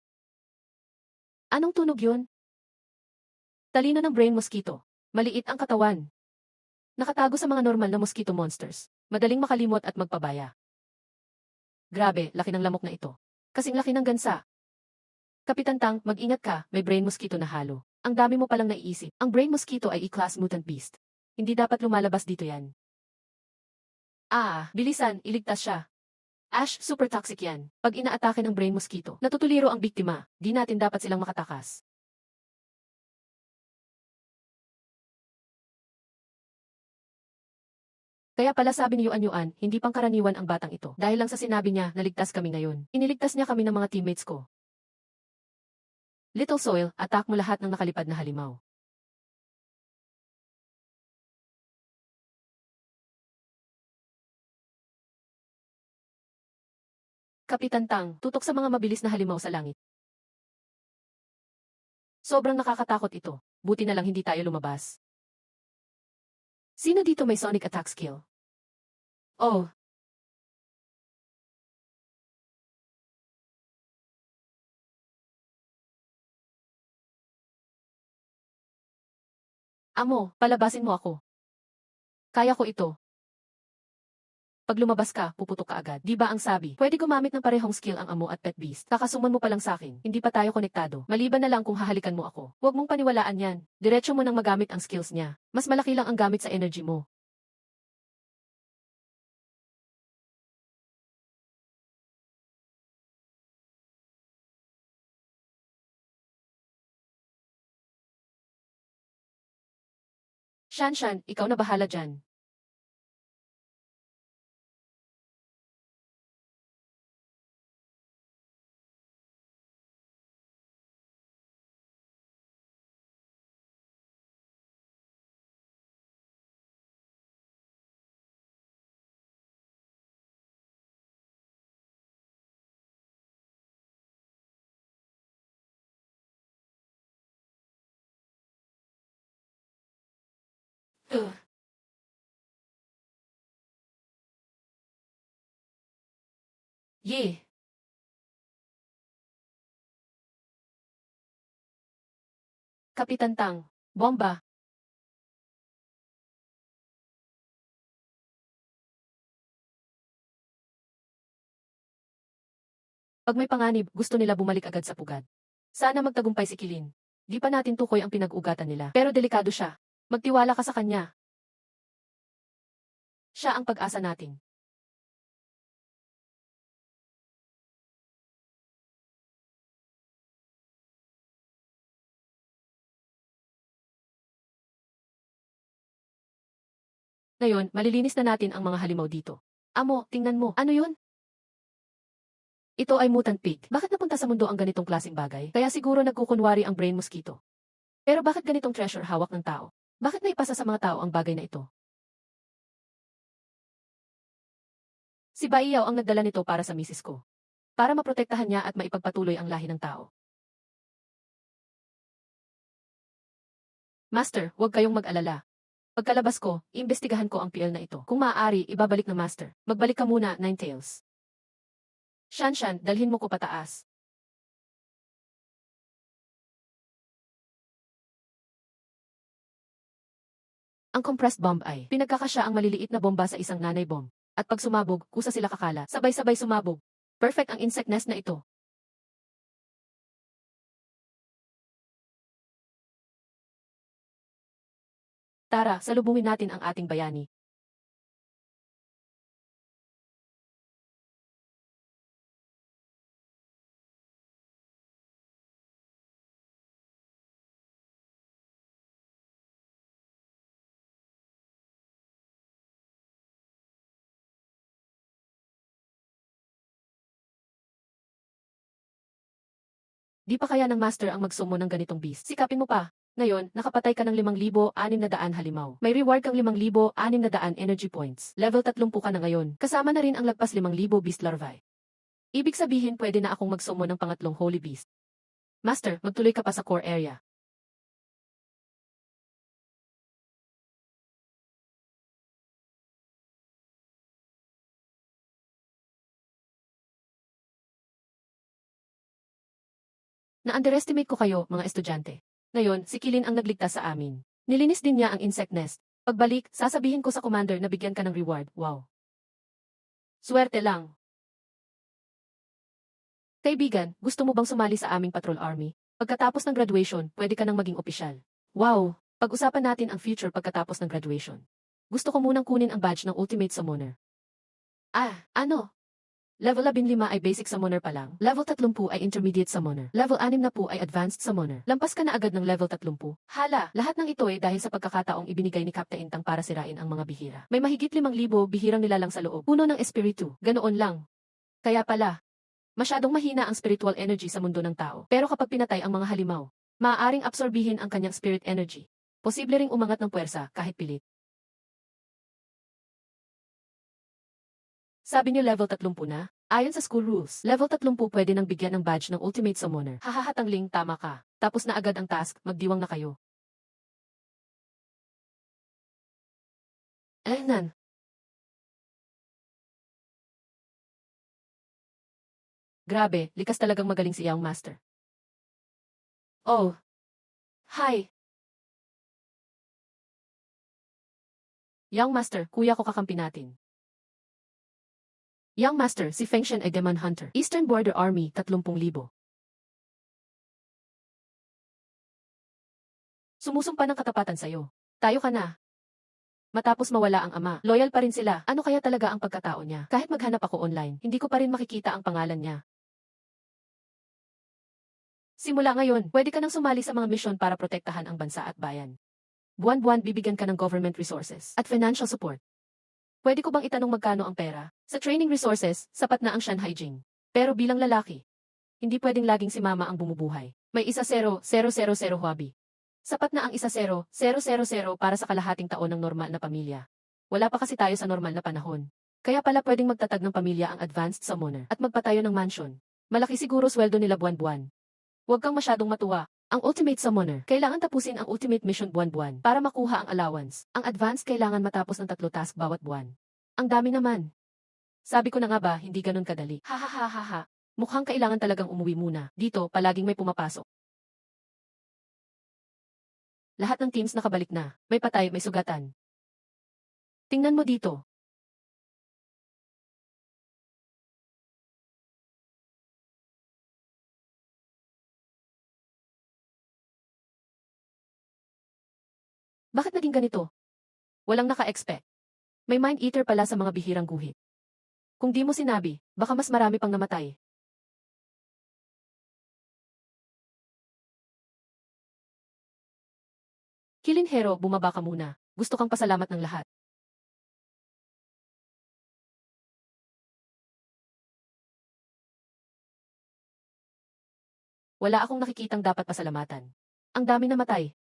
Anong tunog yun? Talino ng brain mosquito. Maliit ang katawan. Nakatago sa mga normal na mosquito monsters. Madaling makalimot at magpabaya. Grabe, laki ng lamok na ito. Kasing laki ng gansa. Kapitan Tang, mag-ingat ka, may brain mosquito na halo. Ang dami mo palang naiisip. Ang brain mosquito ay E-class mutant beast. Hindi dapat lumalabas dito yan. Bilisan, iligtas siya. Ash, super toxic yan. Pag inaatake ng brain mosquito, natutuliro ang biktima. Di natin dapat silang makatakas. Kaya pala sabi ni Yuan, hindi pangkaraniwan ang batang ito. Dahil lang sa sinabi niya, naligtas kami ngayon. Iniligtas niya kami ng mga teammates ko. Little Soil, attack mo lahat ng nakalipad na halimaw. Kapitan Tang, tutok sa mga mabilis na halimaw sa langit. Sobrang nakakatakot ito. Buti na lang hindi tayo lumabas. Sino dito may sonic attack skill? Oh, amo, palabasin mo ako. Kaya ko ito. Pag lumabas ka, puputok ka agad. Di ba ang sabi? Pwede gumamit ng parehong skill ang amo at pet beast. Kakasuman mo pa lang sa akin. Hindi pa tayo konektado. Maliban na lang kung hahalikan mo ako. Huwag mong paniwalaan yan. Diretso mo nang magamit ang skills niya. Mas malaki lang ang gamit sa energy mo. Shanshan, ikaw na bahala dyan. Ugh. Ye. Kapitan Tang. Bomba. Pag may panganib, gusto nila bumalik agad sa pugad. Sana magtagumpay si Kilin. Di pa natin tukoy ang pinag-ugatan nila. Pero delikado siya. Magtiwala ka sa kanya. Siya ang pag-asa natin. Ngayon, malilinis na natin ang mga halimaw dito. Amo, tingnan mo. Ano yun? Ito ay mutant pig. Bakit napunta sa mundo ang ganitong klaseng bagay? Kaya siguro nagkukunwari ang brain mosquito. Pero bakit ganitong treasure hawak ng tao? Bakit naipasa sa mga tao ang bagay na ito? Si Baiyaw ang nagdala nito para sa misis ko. Para maprotektahan niya at maipagpatuloy ang lahi ng tao. Master, huwag kayong mag-alala. Pagkalabas ko, iimbestigahan ko ang PL na ito. Kung maaari, ibabalik ng master. Magbalik ka muna, Ninetales. Shanshan, dalhin mo ko pataas. Ang compressed bomb ay pinagkakasya ang maliliit na bomba sa isang nanay bomb. At pag sumabog, kusa sila kakala, sabay-sabay sumabog. Perfect ang insect nest na ito. Tara, salubungin natin ang ating bayani. Di pa kaya ng master ang magsumo ng ganitong beast. Sikapin mo pa. Ngayon, nakapatay ka ng 5,600 halimaw. May reward kang 5,600 energy points. Level 30 ka na ngayon. Kasama na rin ang lagpas 5,000 beast larvae. Ibig sabihin pwede na akong magsumo ng pangatlong holy beast. Master, magtuloy ka pa sa core area. Na-underestimate ko kayo, mga estudyante. Ngayon, si Kilin ang nagligtas sa amin. Nilinis din niya ang insect nest. Pagbalik, sasabihin ko sa commander na bigyan ka ng reward. Wow. Swerte lang. Kaibigan, gusto mo bang sumali sa aming patrol army? Pagkatapos ng graduation, pwede ka nang maging opisyal. Wow. Pag-usapan natin ang future pagkatapos ng graduation. Gusto ko munang kunin ang badge ng Ultimate Summoner. Ano? Level 15 ay basic summoner pa lang. Level 30 ay intermediate summoner. Level 6 na po ay advanced summoner. Lampas ka na agad ng level 30. Hala, lahat ng ito ay dahil sa pagkakataong ibinigay ni Captain Intang para sirain ang mga bihira. May mahigit 5,000 bihirang nilalang sa loob. Puno ng espiritu. Ganoon lang. Kaya pala, masyadong mahina ang spiritual energy sa mundo ng tao. Pero kapag pinatay ang mga halimaw, maaaring absorbihin ang kanyang spirit energy. Posible ring umangat ng puwersa kahit pilit. Sabi niyo level 30 na? Ayon sa school rules, level 30 pwede nang bigyan ng badge ng Ultimate Summoner. Hahahatangling, tama ka. Tapos na agad ang task, magdiwang na kayo. Nan. Grabe, likas talagang magaling si Young Master. Oh. Hi. Young Master, kuya ko kakampi natin. Young Master, si Fengshen ay Demon Hunter. Eastern Border Army, 30,000. Sumusumpa ng katapatan sa'yo. Tayo ka na. Matapos mawala ang ama, loyal pa rin sila. Ano kaya talaga ang pagkatao niya? Kahit maghanap ako online, hindi ko pa rin makikita ang pangalan niya. Simula ngayon, pwede ka nang sumali sa mga misyon para protektahan ang bansa at bayan. Buwan-buwan bibigyan ka ng government resources at financial support. Pwede ko bang itanong magkano ang pera? Sa training resources, sapat na ang Shanghai Jing. Pero bilang lalaki, hindi pwedeng laging si mama ang bumubuhay. May 1,000,000 hobby. Sapat na ang 1,000,000 para sa kalahating taon ng normal na pamilya. Wala pa kasi tayo sa normal na panahon. Kaya pala pwedeng magtatag ng pamilya ang advanced summoner at magpatayo ng mansion. Malaki siguro sweldo nila buwan-buwan. Huwag kang masyadong matuwa. Ang Ultimate Summoner, kailangan tapusin ang Ultimate Mission buwan-buwan para makuha ang allowance. Ang Advanced kailangan matapos ng 3 task bawat buwan. Ang dami naman. Sabi ko na nga ba, hindi ganun kadali. Ha. Mukhang kailangan talagang umuwi muna. Dito, palaging may pumapasok. Lahat ng teams nakabalik na. May patay, may sugatan. Tingnan mo dito. Bakit naging ganito? Walang naka-expect. May mind eater pala sa mga bihirang guhit. Kung di mo sinabi, baka mas marami pang namatay. Kilin Hero, bumaba ka muna. Gusto kang pasalamat ng lahat. Wala akong nakikitang dapat pasalamatan. Ang dami namatay.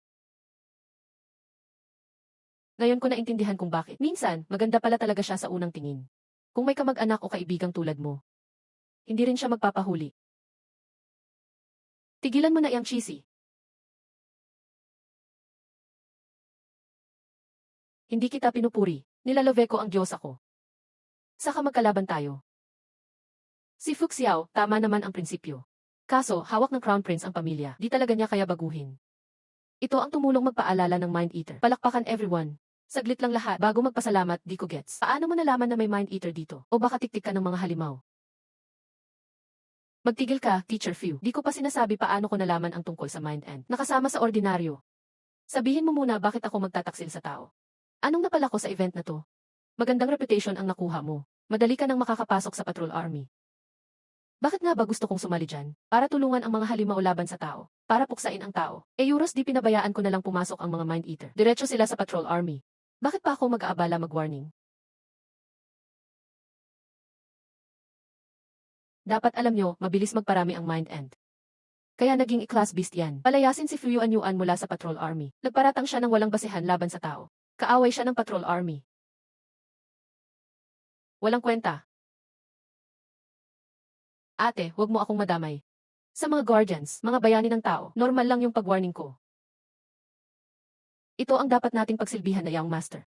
Ngayon ko naintindihan kung bakit. Minsan, maganda pala talaga siya sa unang tingin. Kung may kamag-anak o kaibigang tulad mo, hindi rin siya magpapahuli. Tigilan mo na iyang cheesy. Hindi kita pinupuri. Nilalove ko ang Diyos ako. Saka magkalaban tayo. Si Fu Xiao, tama naman ang prinsipyo. Kaso, hawak ng Crown Prince ang pamilya. Di talaga niya kaya baguhin. Ito ang tumulong magpaalala ng Mind Eater. Palakpakan everyone. Saglit lang lahat bago magpasalamat, di ko gets. Paano mo nalaman na may Mind Eater dito? O baka tiktik ka ng mga halimaw? Magtigil ka, Teacher Fu. Di ko pa sinasabi paano ko nalaman ang tungkol sa Mind End. Nakasama sa ordinaryo. Sabihin mo muna bakit ako magtataksil sa tao. Anong napala ko sa event na to? Magandang reputation ang nakuha mo. Madali ka nang makakapasok sa Patrol Army. Bakit nga ba gusto kong sumali dyan? Para tulungan ang mga halimaw laban sa tao. Para puksain ang tao. Euros di pinabayaan ko na lang pumasok ang mga Mind Eater. Diretso sila sa Patrol Army. Bakit pa ako mag-aabala mag-warning? Dapat alam nyo, mabilis magparami ang Mind End. Kaya naging i-class beast yan. Palayasin si Fu Yuanyuan mula sa Patrol Army. Nagparatang siya ng walang basihan laban sa tao. Kaaway siya ng Patrol Army. Walang kwenta. Ate, huwag mo akong madamay. Sa mga guardians, mga bayani ng tao, normal lang yung pag-warning ko. Ito ang dapat nating pagsilbihan na Young Master.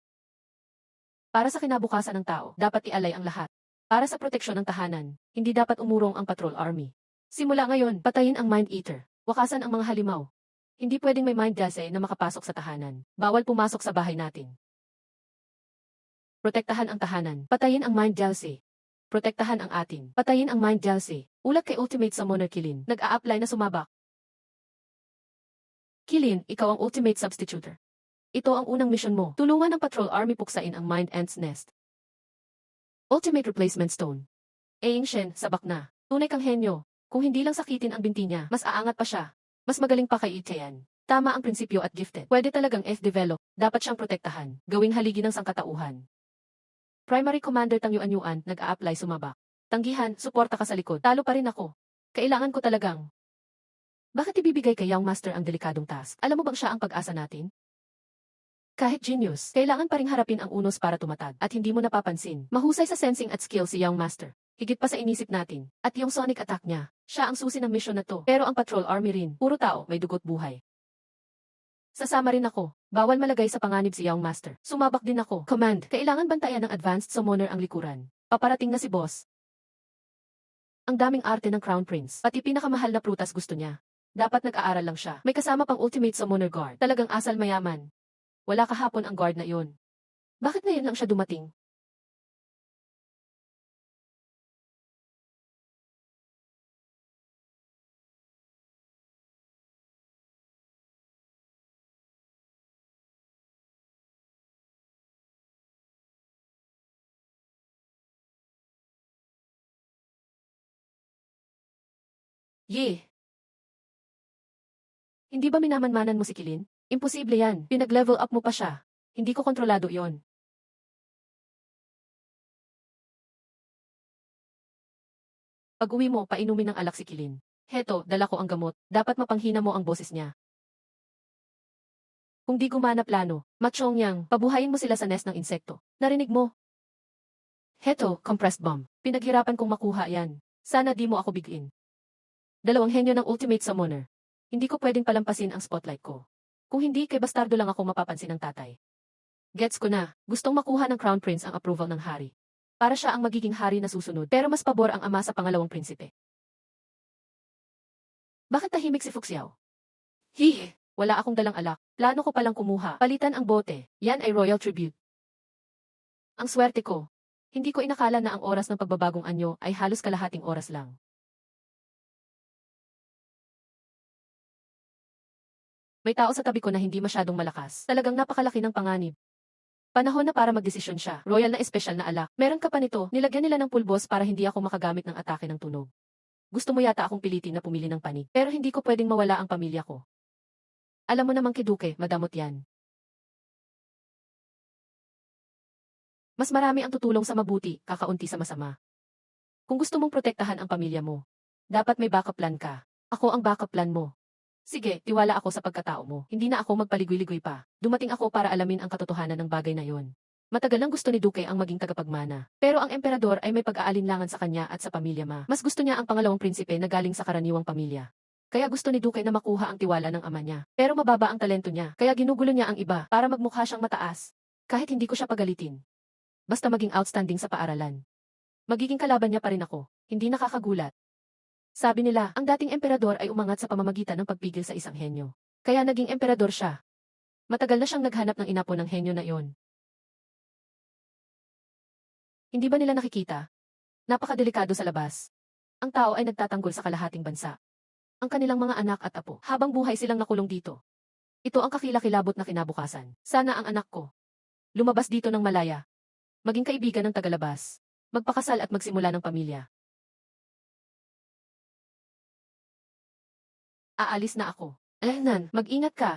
Para sa kinabukasan ng tao, dapat ialay ang lahat. Para sa proteksyon ng tahanan, hindi dapat umurong ang Patrol Army. Simula ngayon, patayin ang Mind Eater. Wakasan ang mga halimaw. Hindi pwedeng may Mind Jase na makapasok sa tahanan. Bawal pumasok sa bahay natin. Protektahan ang tahanan. Patayin ang Mind Jase. Protektahan ang atin. Patayin ang Mind Jase. Ulat kay Ultimate Summoner Kilin. Nag-a-apply na sumabak. Kilin, ikaw ang Ultimate Substituter. Ito ang unang mission mo. Tulungan ng Patrol Army puksain ang Mind Ant's nest. Ultimate Replacement Stone. Shen, sabak na. Tunay kang henyo. Kung hindi lang sakitin ang binti niya, mas aangat pa siya. Mas magaling pa kay Itaean. Tama ang prinsipyo at gifted. Pwede talagang F-develop. Dapat siyang protektahan. Gawing haligi ng sangkatauhan. Primary Commander Tang Yuanyuan, nag-a-apply sumabak. Tanggihan, suporta ka sa likod. Talo pa rin ako. Kailangan ko talagang. Bakit ibibigay kay Young Master ang delikadong task? Alam mo bang siya ang pag-asa natin? Kahit genius, kailangan pa ring harapin ang unos para tumatag at hindi mo napapansin. Mahusay sa sensing at skill si Young Master. Higit pa sa inisip natin. At yung sonic attack niya, siya ang susi ng mission na to. Pero ang Patrol Army rin, puro tao, may dugot buhay. Sasama rin ako. Bawal malagay sa panganib si Young Master. Sumabak din ako. Command, kailangan bantayan ng Advanced Summoner ang likuran. Paparating na si boss. Ang daming arte ng Crown Prince. Pati pinakamahal na prutas gusto niya. Dapat nag-aaral lang siya. May kasama pang Ultimate Summoner Guard. Talagang asal mayaman. Wala kahapon ang guard na iyon. Bakit ngayon lang siya dumating? Yeh! Hindi ba minamanmanan mo si Kilin? Imposible yan. Pinag-level up mo pa siya. Hindi ko kontrolado yon. Pag-uwi mo, painumin ng alak si Kilin. Heto, dala ko ang gamot. Dapat mapanghina mo ang boses niya. Kung di gumana plano, Machong Yang, pabuhayin mo sila sa nest ng insekto. Narinig mo? Heto, compressed bomb. Pinaghirapan kong makuha yan. Sana di mo ako bigin. Dalawang henyo ng Ultimate Summoner. Hindi ko pwedeng palampasin ang spotlight ko. Kung hindi, kay bastardo lang ako mapapansin ng tatay. Gets ko na, gustong makuha ng Crown Prince ang approval ng hari. Para siya ang magiging hari na susunod, pero mas pabor ang ama sa pangalawang prinsipe. Bakit tahimik si Fu Xiao? Hihi, wala akong dalang alak. Plano ko palang kumuha. Palitan ang bote. Yan ay royal tribute. Ang swerte ko. Hindi ko inakala na ang oras ng pagbabagong anyo ay halos kalahating oras lang. May tao sa tabi ko na hindi masyadong malakas. Talagang napakalaki ng panganib. Panahon na para magdesisyon siya. Royal na espesyal na alak. Meron ka pa nito, nilagyan nila ng pulbos para hindi ako makagamit ng atake ng tunog. Gusto mo yata akong pilitin na pumili ng panig. Pero hindi ko pwedeng mawala ang pamilya ko. Alam mo namang Kiduke, madamot yan. Mas marami ang tutulong sa mabuti, kakaunti sa masama. Kung gusto mong protektahan ang pamilya mo, dapat may backup plan ka. Ako ang backup plan mo. Sige, tiwala ako sa pagkatao mo. Hindi na ako magpaligoy-ligoy pa. Dumating ako para alamin ang katotohanan ng bagay na yon. Matagal nang gusto ni Duque ang maging tagapagmana. Pero ang emperador ay may pag-aalinlangan sa kanya at sa pamilya ma. Mas gusto niya ang pangalawang prinsipe na galing sa karaniwang pamilya. Kaya gusto ni Duque na makuha ang tiwala ng ama niya. Pero mababa ang talento niya. Kaya ginugulo niya ang iba para magmukha siyang mataas. Kahit hindi ko siya pagalitin. Basta maging outstanding sa paaralan. Magiging kalaban niya pa rin ako. Hindi nakakagulat. Sabi nila, ang dating emperador ay umangat sa pamamagitan ng pagpigil sa isang henyo. Kaya naging emperador siya. Matagal na siyang naghanap ng inapo ng henyo na iyon. Hindi ba nila nakikita? Napakadelikado sa labas. Ang tao ay nagtatanggol sa kalahating bansa. Ang kanilang mga anak at apo, habang buhay silang nakulong dito. Ito ang kakilakilabot na kinabukasan. Sana ang anak ko lumabas dito ng malaya. Maging kaibigan ng tagalabas. Magpakasal at magsimula ng pamilya. Aalis na ako. Nan, mag-ingat ka.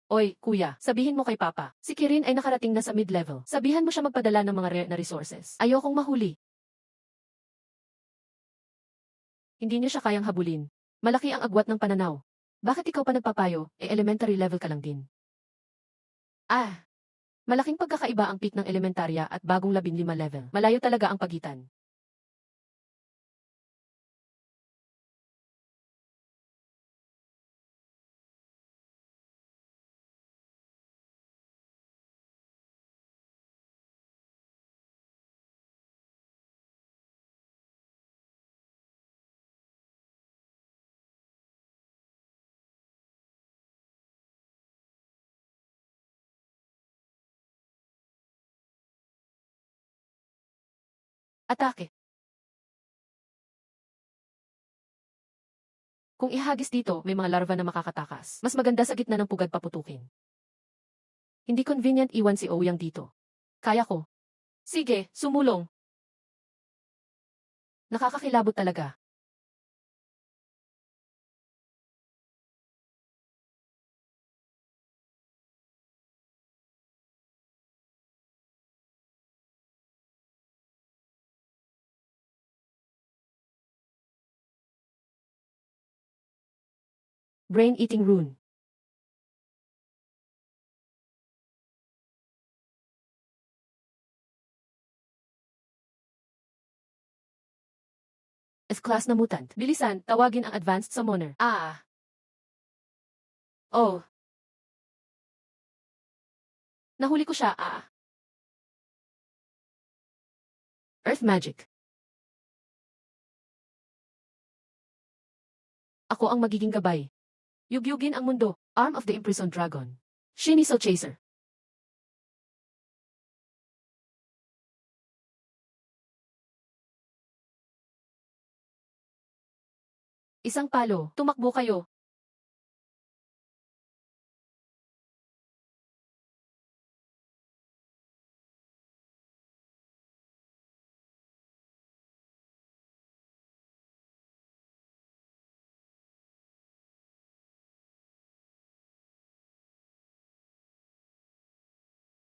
Oy, kuya, sabihin mo kay Papa, si Kirin ay nakarating na sa mid-level. Sabihan mo siya magpadala ng mga rare na resources. Ayokong mahuli. Hindi niyo siya kayang habulin. Malaki ang agwat ng pananaw. Bakit ikaw pa nagpapayo, elementary level ka lang din? Malaking pagkakaiba ang peak ng elementarya at bagong 15 level. Malayo talaga ang pagitan. Atake. Kung ihagis dito, may mga larva na makakatakas. Mas maganda sa gitna ng pugad paputukin. Hindi convenient iwan si Ouyang dito. Kaya ko. Sige, sumulong. Nakakakilabot talaga. Brain-eating rune. S-class na mutant. Bilisan, tawagin ang advanced summoner. Oh. Nahuli ko siya. Earth magic. Ako ang magiging gabay. Yugyugin ang mundo. Arm of the imprisoned dragon. Shiniso Chaser. Isang palo. Tumakbo kayo.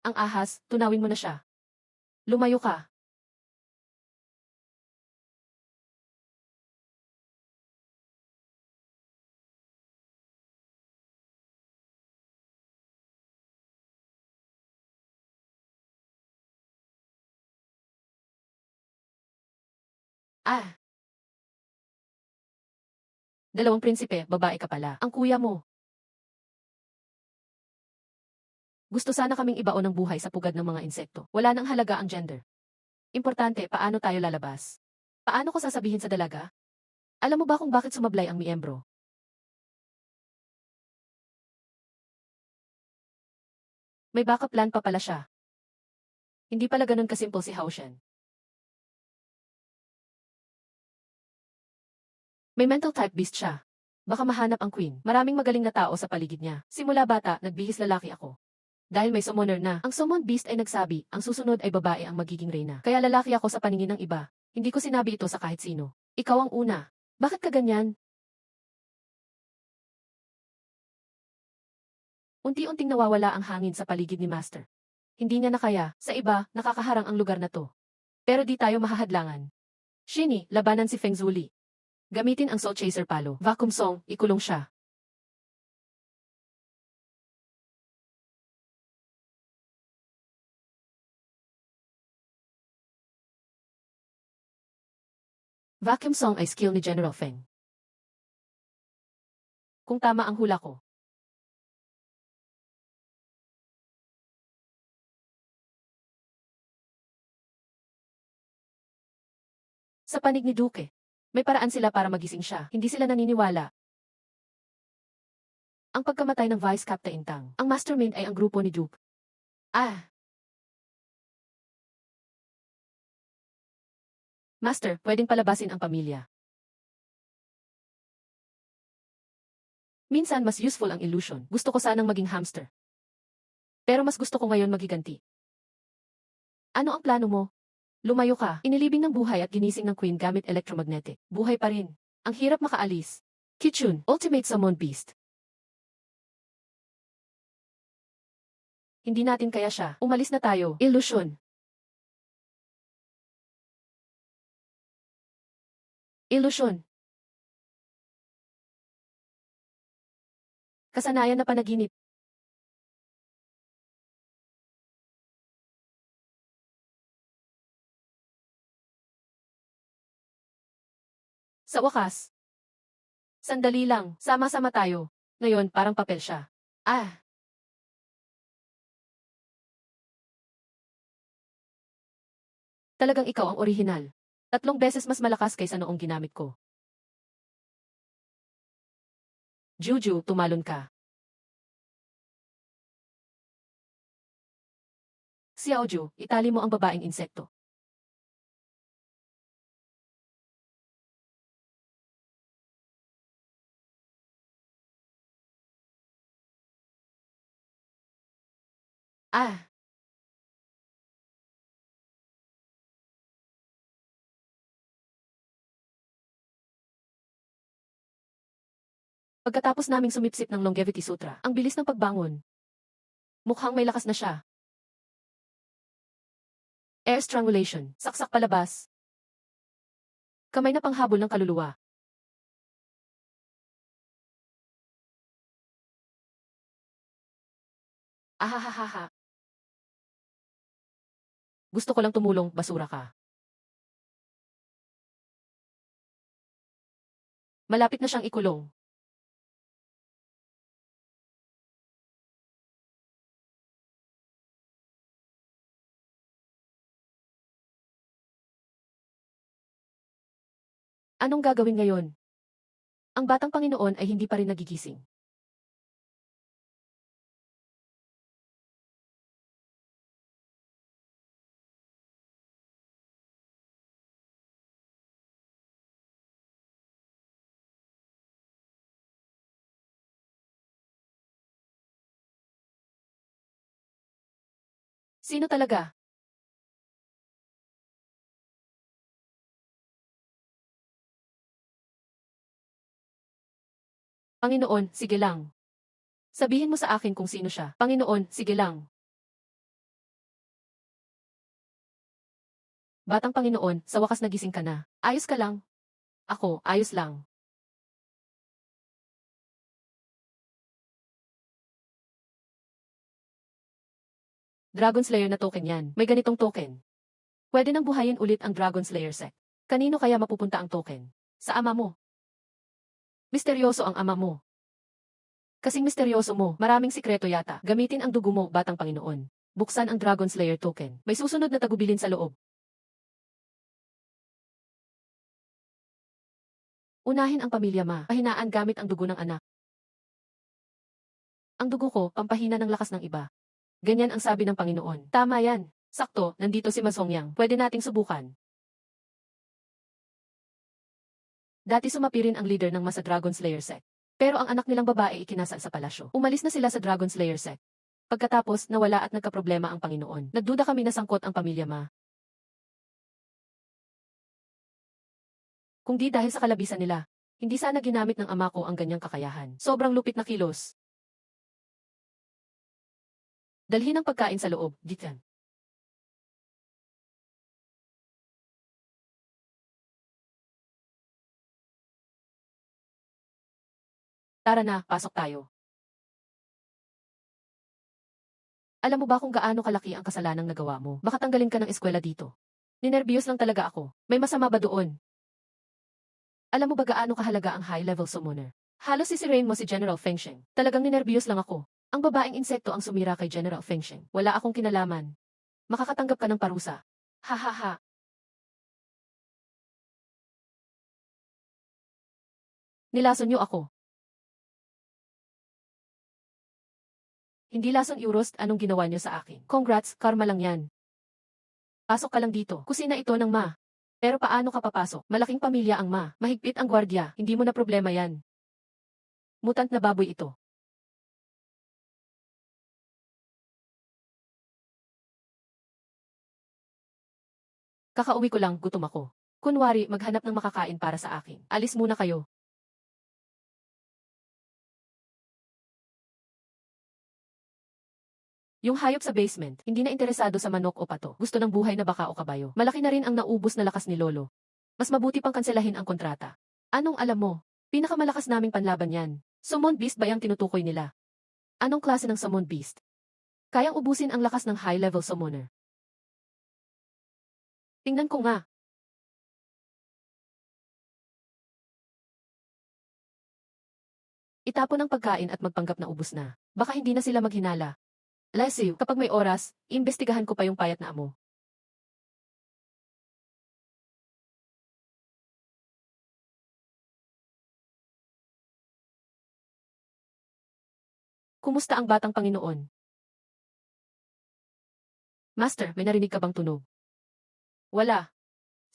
Ang ahas, tunawin mo na siya. Lumayo ka. Dalawang prinsipe, babae ka pala. Ang kuya mo. Gusto sana kaming ibaon ng buhay sa pugad ng mga insekto. Wala nang halaga ang gender. Importante, paano tayo lalabas? Paano ko sasabihin sa dalaga? Alam mo ba kung bakit sumablay ang miyembro? May backup plan pa pala siya. Hindi pala ganun kasimple si Haoshen. May mental type beast siya. Baka mahanap ang queen. Maraming magaling na tao sa paligid niya. Simula bata, nagbihis lalaki ako. Dahil may summoner na, ang summon beast ay nagsabi, ang susunod ay babae ang magiging reyna. Kaya lalaki ako sa paningin ng iba. Hindi ko sinabi ito sa kahit sino. Ikaw ang una. Bakit ka ganyan? Unti-unting nawawala ang hangin sa paligid ni Master. Hindi niya na kaya, sa iba, nakakaharang ang lugar na to. Pero di tayo mahahadlangan. Shini, labanan si Feng Zuli. Gamitin ang Soul Chaser Palo. Vacuum Song, ikulong siya. Vacuum Song ay skill ni General Feng. Kung tama ang hula ko. Sa panig ni Duke, may paraan sila para magising siya. Hindi sila naniniwala. Ang pagkamatay ng Vice Captain Tang, ang mastermind ay ang grupo ni Duke. Master, pwedeng palabasin ang pamilya. Minsan mas useful ang illusion. Gusto ko sanang maging hamster. Pero mas gusto ko ngayon magiganti. Ano ang plano mo? Lumayo ka. Inilibing ng buhay at ginising ng Queen gamit electromagnetic. Buhay pa rin. Ang hirap makaalis. Kichun, Ultimate Summon Beast. Hindi natin kaya siya. Umalis na tayo. Illusion. Illusion. Kasanayan na panaginip. Sa wakas. Sandali lang, sama-sama tayo. Ngayon, parang papel siya. Talagang ikaw ang orihinal. 3 beses mas malakas kaysa noong ginamit ko. Juju, tumalon ka. Xiaoju, itali mo ang babaeng insekto. Pagkatapos naming sumipsip ng Longevity Sutra, ang bilis ng pagbangon. Mukhang may lakas na siya. Air strangulation, saksak palabas. Kamay na panghabol ng kaluluwa. Ahahaha. Gusto ko lang tumulong, basura ka. Malapit na siyang ikulong. Anong gagawin ngayon? Ang batang Panginoon ay hindi pa rin nagigising. Sino talaga? Panginoon, sige lang. Sabihin mo sa akin kung sino siya. Panginoon, sige lang. Batang Panginoon, sa wakas nagising ka na. Ayos ka lang. Ako, ayos lang. Dragon Slayer na token yan. May ganitong token. Pwede nang buhayin ulit ang Dragon Slayer sect. Kanino kaya mapupunta ang token? Sa ama mo. Misteryoso ang ama mo. Kasing misteryoso mo, maraming sikreto yata. Gamitin ang dugo mo, batang Panginoon. Buksan ang Dragon Slayer token. May susunod na tagubilin sa loob. Unahin ang pamilya ma. Pahinaan gamit ang dugo ng anak. Ang dugo ko, pampahina ng lakas ng iba. Ganyan ang sabi ng Panginoon. Tama yan. Sakto, nandito si Masongyang. Pwede nating subukan. Dati sumapirin ang leader ng Masa Dragon Slayer sect. Pero ang anak nilang babae ikinasal sa palasyo. Umalis na sila sa Dragon Slayer sect. Pagkatapos, nawala at nagkaproblema ang Panginoon. Nagduda kami na sangkot ang pamilya ma. Kung di dahil sa kalabisan nila, hindi sana ginamit ng ama ko ang ganyang kakayahan. Sobrang lupit na kilos. Dalhin ang pagkain sa loob, Ditan. Tara na, pasok tayo. Alam mo ba kung gaano kalaki ang kasalanang nagawa mo? Baka tanggalin ka ng eskwela dito. Ninerbyos lang talaga ako. May masama ba doon? Alam mo ba gaano kahalaga ang high-level summoner? Halos sisirain mo si General Fengsheng. Talagang ninerbyos lang ako. Ang babaeng insekto ang sumira kay General Fengsheng. Wala akong kinalaman. Makakatanggap ka ng parusa. Ha ha ha. Nilason niyo ako. Hindi lason Euros, anong ginawa niyo sa akin? Congrats, karma lang yan. Pasok ka lang dito. Kusina ito ng ma. Pero paano ka papasok? Malaking pamilya ang ma. Mahigpit ang gwardiya. Hindi mo na problema yan. Mutant na baboy ito. Kakauwi ko lang, gutom ako. Kunwari, maghanap ng makakain para sa akin. Alis muna kayo. Yung hayop sa basement, hindi na interesado sa manok o pato. Gusto ng buhay na baka o kabayo. Malaki na rin ang naubos na lakas ni Lolo. Mas mabuti pang kanselahin ang kontrata. Anong alam mo? Pinakamalakas naming panlaban yan. Summon Beast ba yung tinutukoy nila? Anong klase ng Summon Beast? Kayang ubusin ang lakas ng high-level summoner. Tingnan ko nga. Itapon ang pagkain at magpanggap na ubos na. Baka hindi na sila maghinala. Leslie, kapag may oras, iimbestigahan ko pa yung payat na amo. Kumusta ang batang Panginoon? Master, may narinig ka bang tunog? Wala.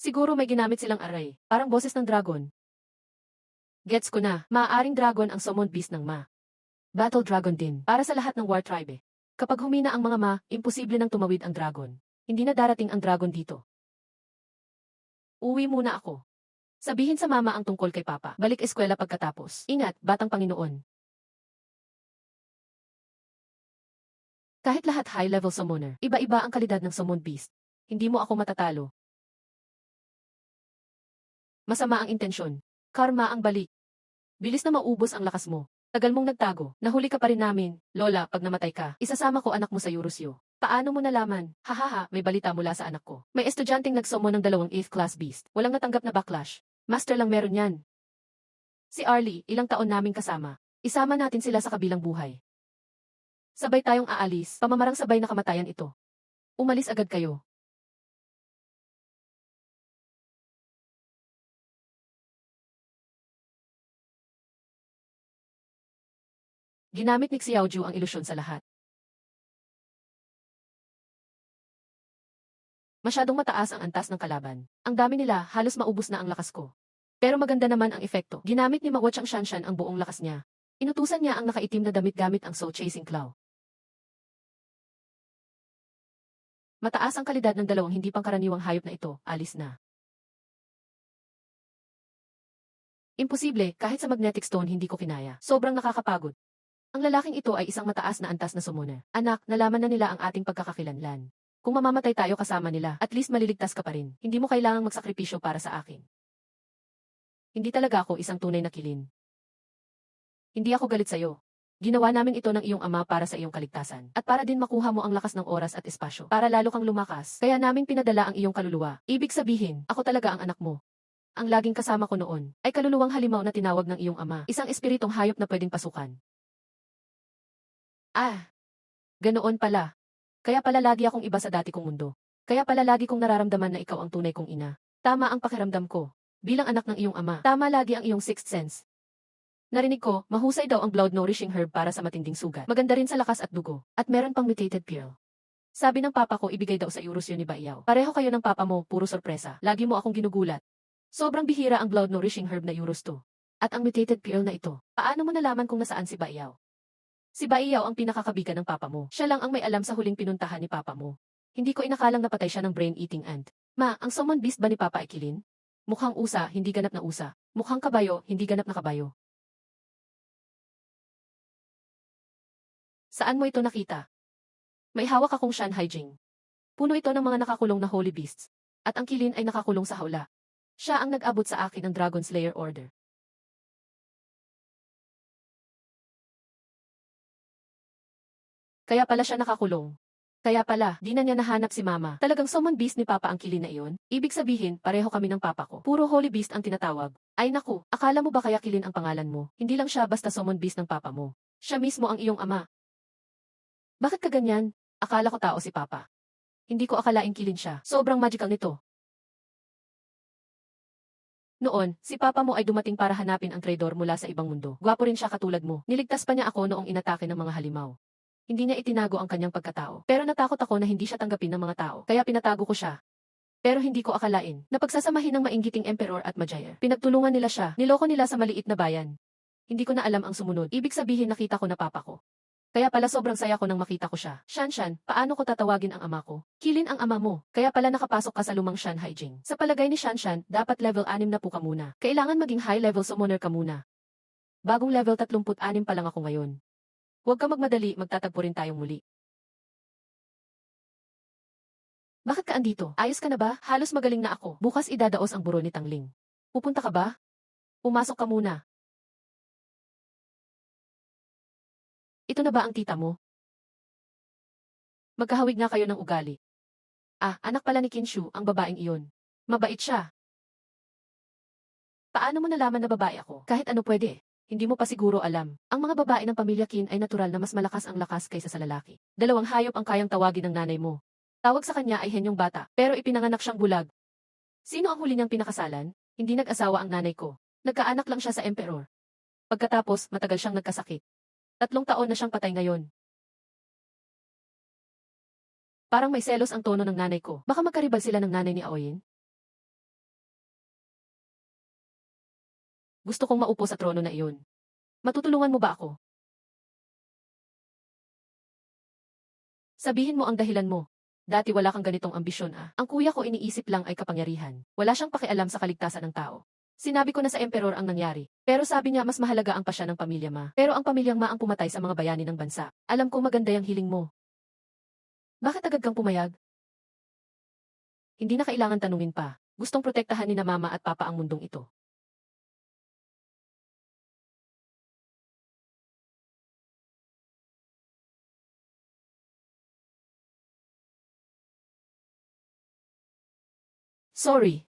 Siguro may ginamit silang aray. Parang boses ng dragon. Gets ko na, maaaring dragon ang summon beast ng ma. Battle dragon din, para sa lahat ng war tribe. Kapag humina ang mga ma, imposible nang tumawid ang dragon. Hindi na darating ang dragon dito. Uwi muna ako. Sabihin sa mama ang tungkol kay papa. Balik eskwela pagkatapos. Ingat, batang Panginoon. Kahit lahat high-level summoner, iba-iba ang kalidad ng summon beast. Hindi mo ako matatalo. Masama ang intensyon. Karma ang balik. Bilis na maubos ang lakas mo. Tagal mong nagtago. Nahuli ka pa rin namin. Lola, pag namatay ka, isasama ko anak mo sa Eurosyo. Paano mo nalaman? Hahaha, may balita mula sa anak ko. May estudyanteng nagsummon ng 2 8th class beast. Walang natanggap na backlash. Master lang meron yan. Si Arlie, ilang taon naming kasama. Isama natin sila sa kabilang buhay. Sabay tayong aalis, pamamarang sabay na kamatayan ito. Umalis agad kayo. Ginamit ni Xiaoju ang ilusyon sa lahat. Masyadong mataas ang antas ng kalaban. Ang dami nila, halos maubos na ang lakas ko. Pero maganda naman ang epekto. Ginamit ni Ma Wuchang Shanshan ang buong lakas niya. Inutusan niya ang nakaitim na damit gamit ang Soul Chasing Claw. Mataas ang kalidad ng dalawang hindi pangkaraniwang hayop na ito, alis na. Imposible, kahit sa magnetic stone hindi ko kinaya. Sobrang nakakapagod. Ang lalaking ito ay isang mataas na antas na summoner. Anak, nalaman na nila ang ating pagkakakilanlan. Kung mamamatay tayo kasama nila, at least maliligtas ka pa rin. Hindi mo kailangang magsakripisyo para sa akin. Hindi talaga ako isang tunay na kilin. Hindi ako galit sa'yo. Ginawa namin ito ng iyong ama para sa iyong kaligtasan. At para din makuha mo ang lakas ng oras at espasyo. Para lalo kang lumakas. Kaya namin pinadala ang iyong kaluluwa. Ibig sabihin, ako talaga ang anak mo. Ang laging kasama ko noon, ay kaluluwang halimaw na tinawag ng iyong ama. Isang espiritong hayop na pwedeng pasukan. Ah, ganoon pala. Kaya pala lagi akong iba sa dati kong mundo. Kaya pala lagi kong nararamdaman na ikaw ang tunay kong ina. Tama ang pakiramdam ko. Bilang anak ng iyong ama, tama lagi ang iyong sixth sense. Narinig ko, mahusay daw ang blood-nourishing herb para sa matinding sugat. Maganda rin sa lakas at dugo. At meron pang mutated pearl. Sabi ng papa ko ibigay daw sa Eurosyo ni Baiyaw. Pareho kayo ng papa mo, puro sorpresa. Lagi mo akong ginugulat. Sobrang bihira ang blood-nourishing herb na Euros to. At ang mutated pearl na ito. Paano mo nalaman kung nasaan si Baiyaw? Si Baiyaw ang pinakakabigan ng papa mo. Siya lang ang may alam sa huling pinuntahan ni papa mo. Hindi ko inakalang napatay siya ng brain-eating ant. Ma, ang summon beast ba ni Papa ay kilin? Mukhang usa, hindi ganap na usa. Mukhang kabayo, hindi ganap na kabayo. Saan mo ito nakita? May hawak akong Shanghai Jing. Puno ito ng mga nakakulong na holy beasts. At ang kilin ay nakakulong sa hawla. Siya ang nag-abot sa akin ng Dragon Slayer Order. Kaya pala siya nakakulong. Kaya pala, di na niya nahanap si Mama. Talagang summon beast ni Papa ang kilin na iyon? Ibig sabihin, pareho kami ng Papa ko. Puro holy beast ang tinatawag. Ay naku, akala mo ba kaya kilin ang pangalan mo? Hindi lang siya basta summon beast ng Papa mo. Siya mismo ang iyong ama. Bakit ka ganyan? Akala ko tao si Papa. Hindi ko akalaing kilin siya. Sobrang magical nito. Noon, si papa mo ay dumating para hanapin ang traidor mula sa ibang mundo. Gwapo rin siya katulad mo. Niligtas pa niya ako noong inatake ng mga halimaw. Hindi niya itinago ang kanyang pagkatao. Pero natakot ako na hindi siya tanggapin ng mga tao. Kaya pinatago ko siya. Pero hindi ko akalain na pagsasamahin ng mainggiting emperor at Majayer. Pinagtulungan nila siya. Niloko nila sa maliit na bayan. Hindi ko na alam ang sumunod. Ibig sabihin nakita ko na papa ko. Kaya pala sobrang saya ko nang makita ko siya. Shanshan, paano ko tatawagin ang ama ko? Kilin ang ama mo. Kaya pala nakapasok ka sa lumang Shanhai Jing. Sa palagay ni Shanshan, dapat level 6 na po ka muna. Kailangan maging high level summoner ka muna. Bagong level 36 pa lang ako ngayon. Huwag ka magmadali, magtatagpo rin tayong muli. Bakit ka andito? Ayos ka na ba? Halos magaling na ako. Bukas idadaos ang buro ni Tangling. Pupunta ka ba? Pumasok ka muna. Ito na ba ang tita mo? Magkahawig nga kayo ng ugali. Ah, anak pala ni Kinshu, ang babaeng iyon. Mabait siya. Paano mo nalaman na babae ako? Kahit ano pwede. Hindi mo pa siguro alam. Ang mga babae ng pamilya Qin ay natural na mas malakas ang lakas kaysa sa lalaki. Dalawang hayop ang kayang tawagin ng nanay mo. Tawag sa kanya ay henyong bata, pero ipinanganak siyang bulag. Sino ang huli niyang pinakasalan? Hindi nag-asawa ang nanay ko. Nagkaanak lang siya sa emperor. Pagkatapos, matagal siyang nagkasakit. 3 taon na siyang patay ngayon. Parang may selos ang tono ng nanay ko. Baka magkaribal sila ng nanay ni Aoyin? Gusto kong maupo sa trono na iyon. Matutulungan mo ba ako? Sabihin mo ang dahilan mo. Dati wala kang ganitong ambisyon ah. Ang kuya ko iniisip lang ay kapangyarihan. Wala siyang pakialam sa kaligtasan ng tao. Sinabi ko na sa emperor ang nangyari. Pero sabi niya mas mahalaga ang pasya ng pamilya Ma. Pero ang pamilyang Ma ang pumatay sa mga bayani ng bansa. Alam ko maganda yung hiling mo. Bakit agad kang pumayag? Hindi na kailangan tanungin pa. Gustong protektahan ni na mama at papa ang mundong ito. Sorry.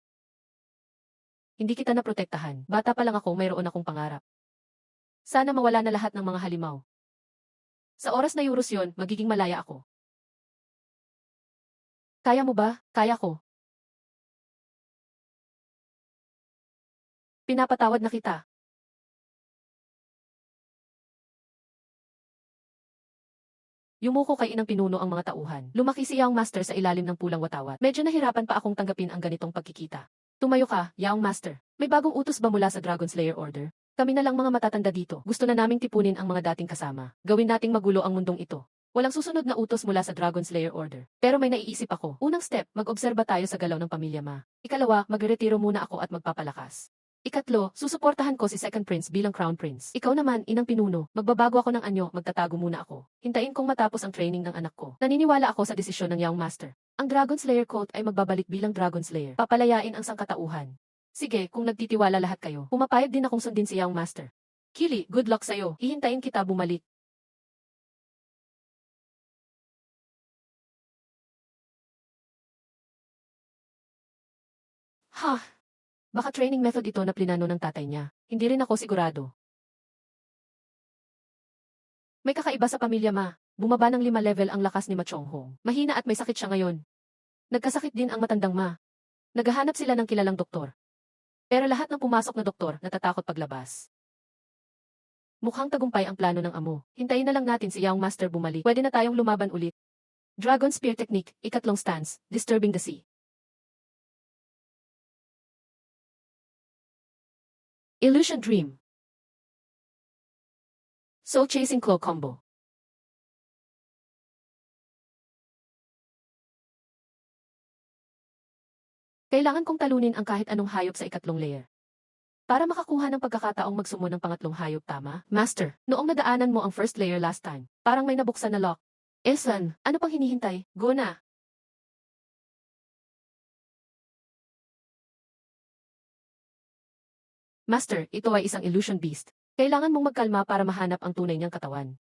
Hindi kita naprotektahan. Bata pa lang ako, mayroon akong pangarap. Sana mawala na lahat ng mga halimaw. Sa oras na Euros yon, magiging malaya ako. Kaya mo ba? Kaya ko. Pinapatawad na kita. Yumuko kay inang pinuno ang mga tauhan. Lumaki si Yaong Master sa ilalim ng pulang watawat. Medyo nahirapan pa akong tanggapin ang ganitong pagkikita. Tumayo ka, Yaong Master. May bagong utos ba mula sa Dragon Slayer Order? Kami na lang mga matatanda dito. Gusto na naming tipunin ang mga dating kasama. Gawin nating magulo ang mundong ito. Walang susunod na utos mula sa Dragon Slayer Order. Pero may naiisip ako. Unang step, mag-obserba tayo sa galaw ng pamilya Ma. Ikalawa, magretiro muna ako at magpapalakas. Ikatlo, susuportahan ko si Second Prince bilang Crown Prince. Ikaw naman, inang pinuno, magbabago ako ng anyo, magtatago muna ako. Hintayin kong matapos ang training ng anak ko. Naniniwala ako sa desisyon ng Young Master. Ang Dragon Slayer cult ay magbabalik bilang Dragon Slayer. Papalayain ang sangkatauhan. Sige, kung nagtitiwala lahat kayo, pumapayag din akong sundin si Young Master. Kili, good luck sa'yo. Hihintayin kita bumalik. Ha? Baka training method ito na plinano ng tatay niya. Hindi rin ako sigurado. May kakaiba sa pamilya Ma. Bumaba ng 5 level ang lakas ni Ma Chonghong. Mahina at may sakit siya ngayon. Nagkasakit din ang matandang Ma. Naghahanap sila ng kilalang doktor. Pero lahat ng pumasok na doktor natatakot paglabas. Mukhang tagumpay ang plano ng amo. Hintayin na lang natin si Young Master bumalik. Pwede na tayong lumaban ulit. Dragon Spear Technique, ikatlong stance, Disturbing the Sea. Illusion Dream. Soul Chasing Claw Combo. Kailangan kong talunin ang kahit anong hayop sa ikatlong layer. Para makakuha ng pagkakataong magsumo ng pangatlong hayop tama? Master, noong nadaanan mo ang first layer last time, parang may nabuksan na lock. Esan, ano pang hinihintay? Go na! Master, ito ay isang illusion beast. Kailangan mong magkalma para mahanap ang tunay niyang katawan.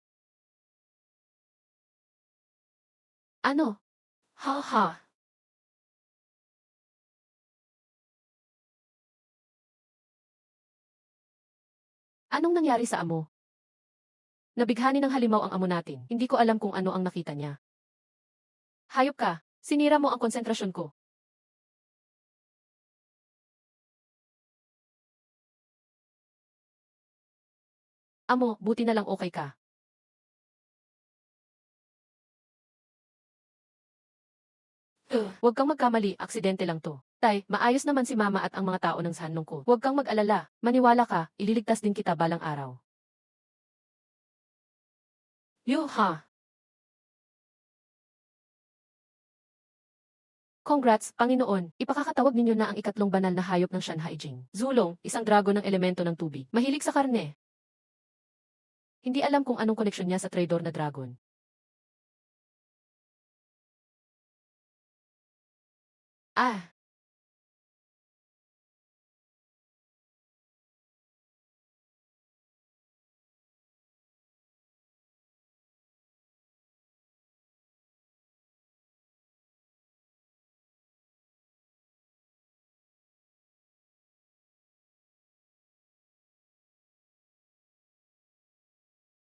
Ano? Ha ha. Anong nangyari sa amo? Nabighani ng halimaw ang amo natin. Hindi ko alam kung ano ang nakita niya. Hayop ka. Sinira mo ang konsentrasyon ko. Amo, buti na lang okay ka. Huwag kang magkamali, aksidente lang to. Tay, maayos naman si mama at ang mga tao ng sanlong ko. Huwag kang mag-alala, maniwala ka, ililigtas din kita balang araw. Yuha! Congrats, Panginoon, ipakakatawag ninyo na ang ikatlong banal na hayop ng Shanhaijing. Zulong, isang dragon ng elemento ng tubig. Mahilig sa karne. Hindi alam kung anong koneksyon niya sa traidor na dragon. Ah,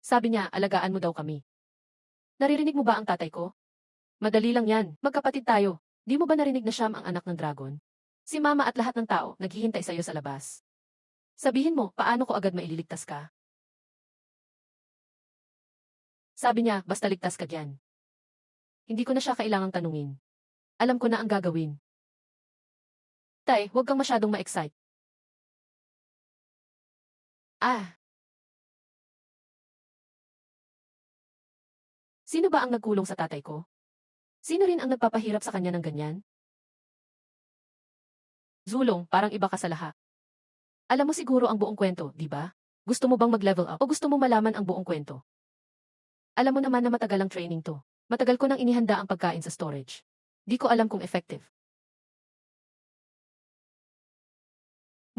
sabi niya, alagaan mo daw kami. Naririnig mo ba ang tatay ko? Madali lang yan, magkapatid tayo. Di mo ba narinig na Siyam ang anak ng dragon? Si mama at lahat ng tao naghihintay sa'yo sa labas. Sabihin mo, paano ko agad maililigtas ka? Sabi niya, basta ligtas ka diyan. Hindi ko na siya kailangang tanungin. Alam ko na ang gagawin. Tay, huwag kang masyadong ma-excite. Ah, sino ba ang nagkulong sa tatay ko? Sino rin ang nagpapahirap sa kanya ng ganyan? Zulong, parang iba ka sa lahat. Alam mo siguro ang buong kwento, di ba? Gusto mo bang mag-level up o gusto mo malaman ang buong kwento? Alam mo naman na matagal ang training to. Matagal ko nang inihanda ang pagkain sa storage. Di ko alam kung effective.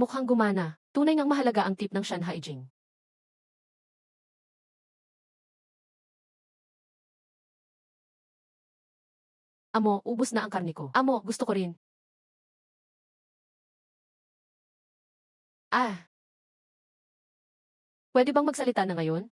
Mukhang gumana. Tunay ngang mahalaga ang tip ng Shanhaijing. Amo, ubos na ang karne ko. Amo, gusto ko rin. Ah, pwede bang magsalita na ngayon?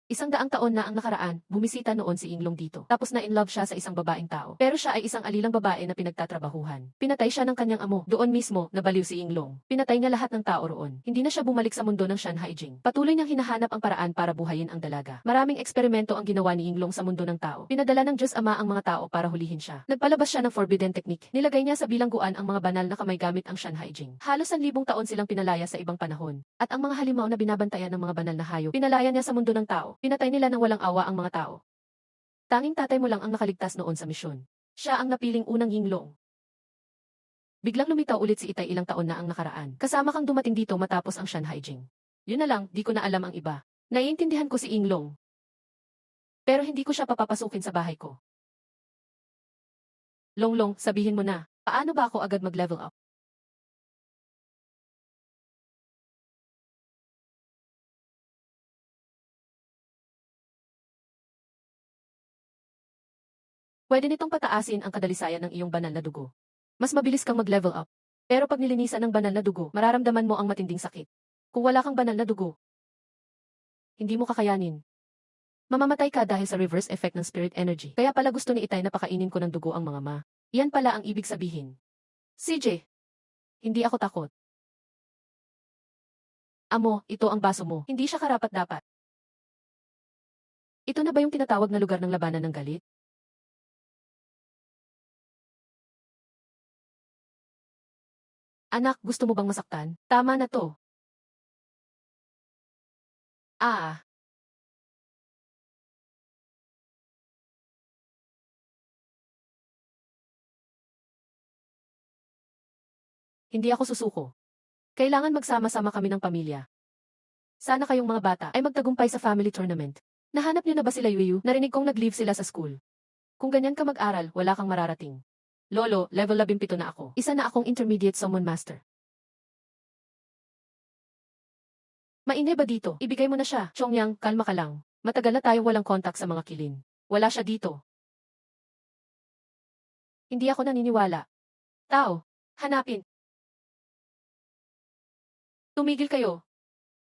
100 taon na ang nakaraan, bumisita noon si Inglong dito. Tapos na in love siya sa isang babaeng tao. Pero siya ay isang alilang babae na pinagtatrabahuhan. Pinatay siya ng kanyang amo. Doon mismo, nabaliw si Inglong. Pinatay niya lahat ng tao roon. Hindi na siya bumalik sa mundo ng Shanhaijing. Patuloy niyang hinahanap ang paraan para buhayin ang dalaga. Maraming eksperimento ang ginawa ni Inglong sa mundo ng tao. Pinadala ng Diyos Ama ang mga tao para hulihin siya. Nagpalabas siya ng forbidden technique. Nilagay niya sa bilangguan ang mga banal na kamay gamit ang Shanhaijing. Halos 1,000 taon silang pinalaya sa ibang panahon. At ang mga halimaw na binabantayan ng mga banal na hayop, pinalaya niya sa mundo ng tao. Pinatay nila ng walang awa ang mga tao. Tanging tatay mo lang ang nakaligtas noon sa misyon. Siya ang napiling unang Yinglong. Biglang lumitaw ulit si Itay ilang taon na ang nakaraan. Kasama kang dumating dito matapos ang Shanhaijing. Yun na lang, di ko na alam ang iba. Naiintindihan ko si Yinglong. Pero hindi ko siya papapasukin sa bahay ko. Longlong, sabihin mo na, paano ba ako agad mag-level up? Pwede nitong pataasin ang kadalisayan ng iyong banal na dugo. Mas mabilis kang mag-level up. Pero pag nilinisan ng banal na dugo, mararamdaman mo ang matinding sakit. Kung wala kang banal na dugo, hindi mo kakayanin. Mamamatay ka dahil sa reverse effect ng spirit energy. Kaya pala gusto ni Itay na pakainin ko ng dugo ang mga ma. Iyan pala ang ibig sabihin. CJ, hindi ako takot. Amo, ito ang baso mo. Hindi siya karapat-dapat. Ito na ba yung tinatawag na lugar ng labanan ng galit? Anak, gusto mo bang masaktan? Tama na to. Ah, hindi ako susuko. Kailangan magsama-sama kami ng pamilya. Sana kayong mga bata ay magtagumpay sa family tournament. Nahanap niyo na ba sila Yuyu? Narinig kong nag-leave sila sa school. Kung ganyan ka mag-aral, wala kang mararating. Lolo, level 17 na ako. Isa na akong intermediate summon master. Maingay ba dito? Ibigay mo na siya. Chongyang, kalma ka lang. Matagal na tayong walang contact sa mga kilin. Wala siya dito. Hindi ako naniniwala. Tao, hanapin. Tumigil kayo.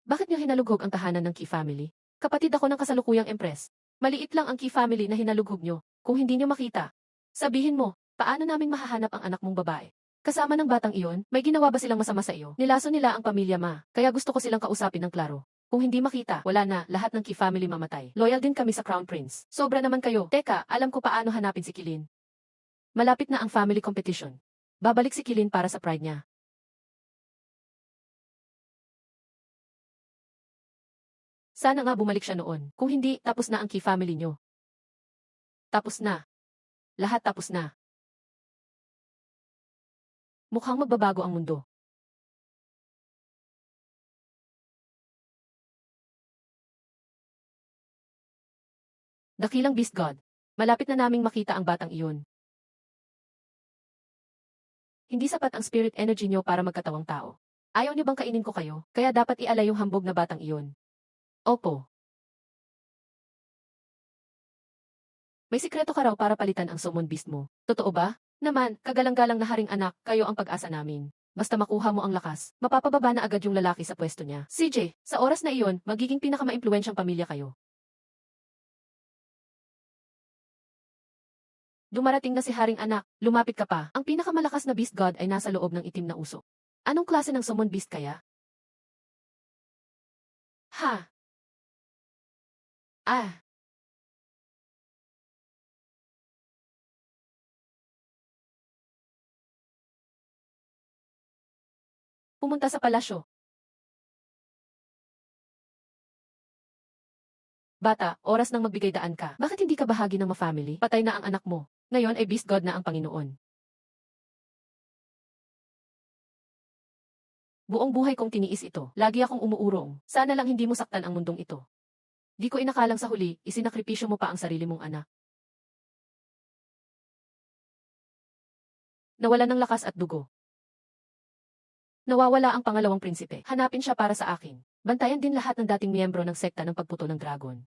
Bakit niyo hinalughog ang tahanan ng Key family? Kapatid ako ng kasalukuyang empress. Maliit lang ang Key family na hinalughog niyo. Kung hindi niyo makita, sabihin mo, paano namin mahahanap ang anak mong babae? Kasama ng batang iyon, may ginawa ba silang masama sa iyo? Nilaso nila ang pamilya ma, kaya gusto ko silang kausapin ng klaro. Kung hindi makita, wala na, lahat ng Key family mamatay. Loyal din kami sa Crown Prince. Sobra naman kayo. Teka, alam ko paano hanapin si Kilin. Malapit na ang family competition. Babalik si Kilin para sa pride niya. Sana nga bumalik siya noon. Kung hindi, tapos na ang Key family nyo. Tapos na. Lahat tapos na. Mukhang magbabago ang mundo. Dakilang Beast God. Malapit na naming makita ang batang iyon. Hindi sapat ang spirit energy nyo para magkatawang tao. Ayaw niyo bang kainin ko kayo, kaya dapat ialay yung hambog na batang iyon. Opo. May sikreto ka raw para palitan ang summon beast mo. Totoo ba? Naman, kagalang-galang na haring anak, kayo ang pag-asa namin. Basta makuha mo ang lakas, mapapababa na agad yung lalaki sa pwesto niya. CJ, sa oras na iyon, magiging pinakamaimpluwensyang pamilya kayo. Dumarating na si haring anak, lumapit ka pa. Ang pinakamalakas na beast god ay nasa loob ng itim na usok. Anong klase ng summon beast kaya? Ha? Ah. Pumunta sa palasyo. Bata, oras nang magbigay daan ka. Bakit hindi ka bahagi ng ma-family? Patay na ang anak mo. Ngayon ay beast god na ang Panginoon. Buong buhay kong tiniis ito. Lagi akong umuurong. Sana lang hindi mo saktan ang mundong ito. Di ko inakalang sa huli, isinakripisyo mo pa ang sarili mong anak. Nawalan ng lakas at dugo. Nawawala ang pangalawang prinsipe. Hanapin siya para sa akin. Bantayan din lahat ng dating miyembro ng sekta ng pagputo ng dragon.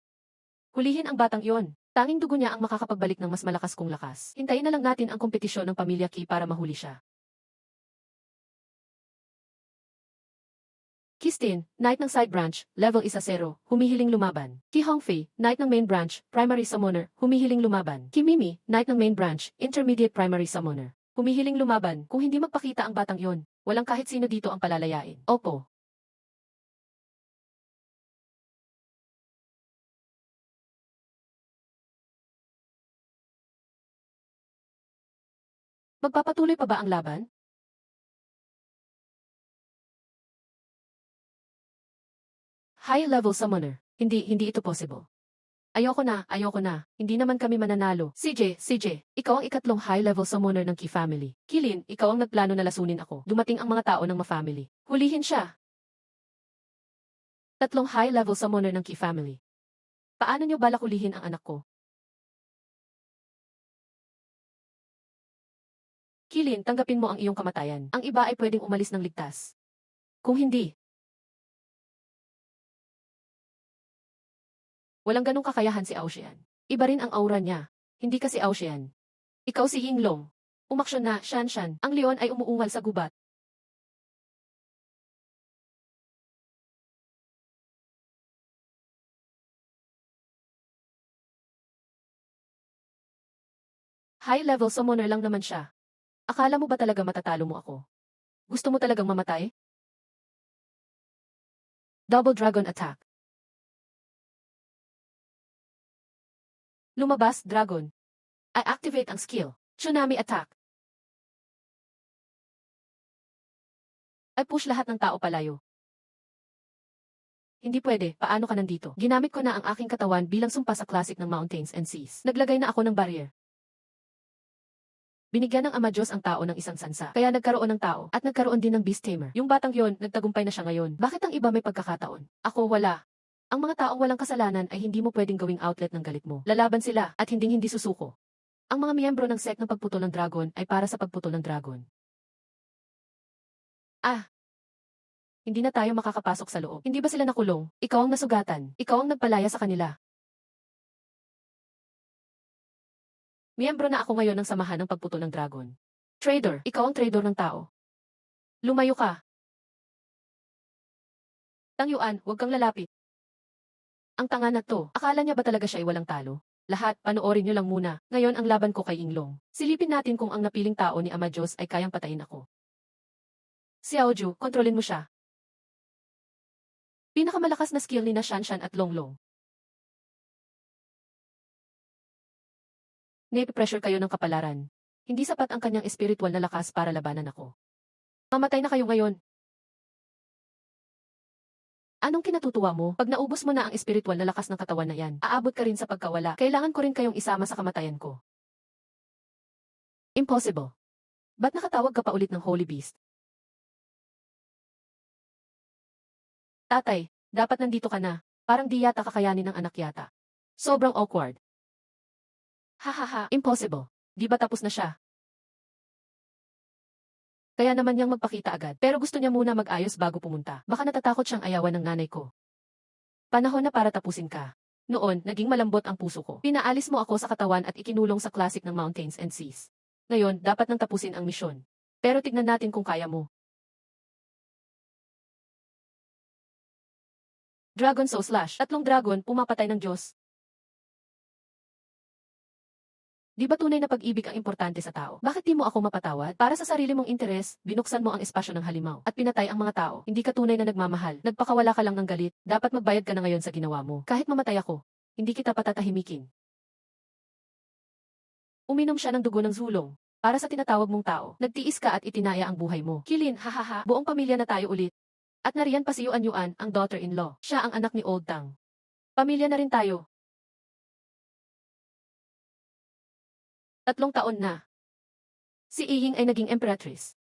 Hulihin ang batang iyon. Tanging dugo niya ang makakapagbalik ng mas malakas kong lakas. Hintayin na lang natin ang kompetisyon ng Pamilya Ki para mahuli siya. Kistin, Knight ng Side Branch, level 1-0, humihiling lumaban. Ki Hongfei, Knight ng Main Branch, Primary Summoner, humihiling lumaban. Ki Mimi, Knight ng Main Branch, Intermediate Primary Summoner, humihiling lumaban. Kung hindi magpakita ang batang iyon, walang kahit sino dito ang palalayain. Opo. Magpapatuloy pa ba ang laban? High-level summoner. Hindi ito possible. Ayoko na. Hindi naman kami mananalo. CJ, ikaw ang ikatlong high-level summoner ng Ki family. Kilin, ikaw ang nagplano na lasunin ako. Dumating ang mga tao ng ma-family. Hulihin siya. Tatlong high-level summoner ng Ki family. Paano niyo balak hulihin ang anak ko? Kilin, tanggapin mo ang iyong kamatayan. Ang iba ay pwedeng umalis ng ligtas. Kung hindi, walang ganong kakayahan si Aoshian. Iba rin ang aura niya. Hindi kasi Aoshian. Ikaw si Yinglong. Umaksyon na, Shanshan. Ang leon ay umuungal sa gubat. High-level summoner lang naman siya. Akala mo ba talaga matatalo mo ako? Gusto mo talagang mamatay? Double Dragon Attack. Lumabas, Dragon. I activate ang skill. Tsunami Attack. I push lahat ng tao palayo. Hindi pwede, paano ka nandito? Ginamit ko na ang aking katawan bilang sumpa sa classic ng Mountains and Seas. Naglagay na ako ng barrier. Binigyan ng Ama Diyos ang tao ng isang sansa. Kaya nagkaroon ng tao, at nagkaroon din ng Beast Tamer. Yung batang yon, nagtagumpay na siya ngayon. Bakit ang iba may pagkakataon? Ako wala. Ang mga taong walang kasalanan ay hindi mo pwedeng gawing outlet ng galit mo. Lalaban sila, at hindi susuko. Ang mga miyembro ng sect ng pagputol ng dragon ay para sa pagputol ng dragon. Ah! Hindi na tayo makakapasok sa loob. Hindi ba sila nakulong? Ikaw ang nasugatan. Ikaw ang nagpalaya sa kanila. Miyembro na ako ngayon ng samahan ng pagputol ng dragon. Trader, ikaw ang trader ng tao. Lumayo ka. Tangyuan, huwag kang lalapit. Ang tanga na to, akala niya ba talaga siya ay walang talo? Lahat, panoorin niyo lang muna. Ngayon ang laban ko kay Inglong. Silipin natin kung ang napiling tao ni Ama Diyos ay kayang patayin ako. Xiaoju, kontrolin mo siya. Pinakamalakas na skill ni na Shanshan at Longlong. Nape-pressure kayo ng kapalaran. Hindi sapat ang kanyang espiritual na lakas para labanan ako. Mamatay na kayo ngayon. Anong kinatutuwa mo? Pag naubos mo na ang espiritual na lakas ng katawan na yan, aabot ka rin sa pagkawala. Kailangan ko rin kayong isama sa kamatayan ko. Impossible. Ba't nakatawag ka pa ulit ng Holy Beast? Tatay, dapat nandito ka na. Parang di yata kakayanin ng anak yata. Sobrang awkward. Hahaha, impossible. Di ba tapos na siya? Kaya naman niyang magpakita agad. Pero gusto niya muna mag-ayos bago pumunta. Baka natatakot siyang ayawan ng nanay ko. Panahon na para tapusin ka. Noon, naging malambot ang puso ko. Pinaalis mo ako sa katawan at ikinulong sa classic ng Mountains and Seas. Ngayon, dapat nang tapusin ang misyon. Pero tignan natin kung kaya mo. Dragon Soul Slash. Tatlong dragon, pumapatay ng Diyos. Di ba tunay na pag-ibig ang importante sa tao? Bakit di mo ako mapatawad? Para sa sarili mong interes, binuksan mo ang espasyo ng halimaw at pinatay ang mga tao. Hindi ka tunay na nagmamahal. Nagpakawala ka lang ng galit. Dapat magbayad ka na ngayon sa ginawa mo. Kahit mamatay ako, hindi kita patatahimikin. Uminom siya ng dugo ng zulong. Para sa tinatawag mong tao, nagtiis ka at itinaya ang buhay mo. Kilin, hahaha, buong pamilya na tayo ulit. At nariyan pa si Yuan Yuan, ang daughter-in-law. Siya ang anak ni Old Tang. Pamilya na rin tayo. 3 taon na. Si Iying ay naging empress.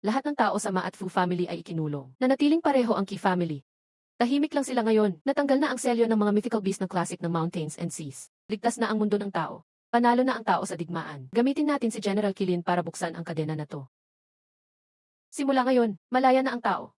Lahat ng tao sa Ma at Fu family ay ikinulong. Nanatiling pareho ang Qi family. Tahimik lang sila ngayon. Natanggal na ang selyo ng mga mythical beast ng classic ng Mountains and Seas. Ligtas na ang mundo ng tao. Panalo na ang tao sa digmaan. Gamitin natin si General Kilin para buksan ang kadena na to. Simula ngayon, malaya na ang tao.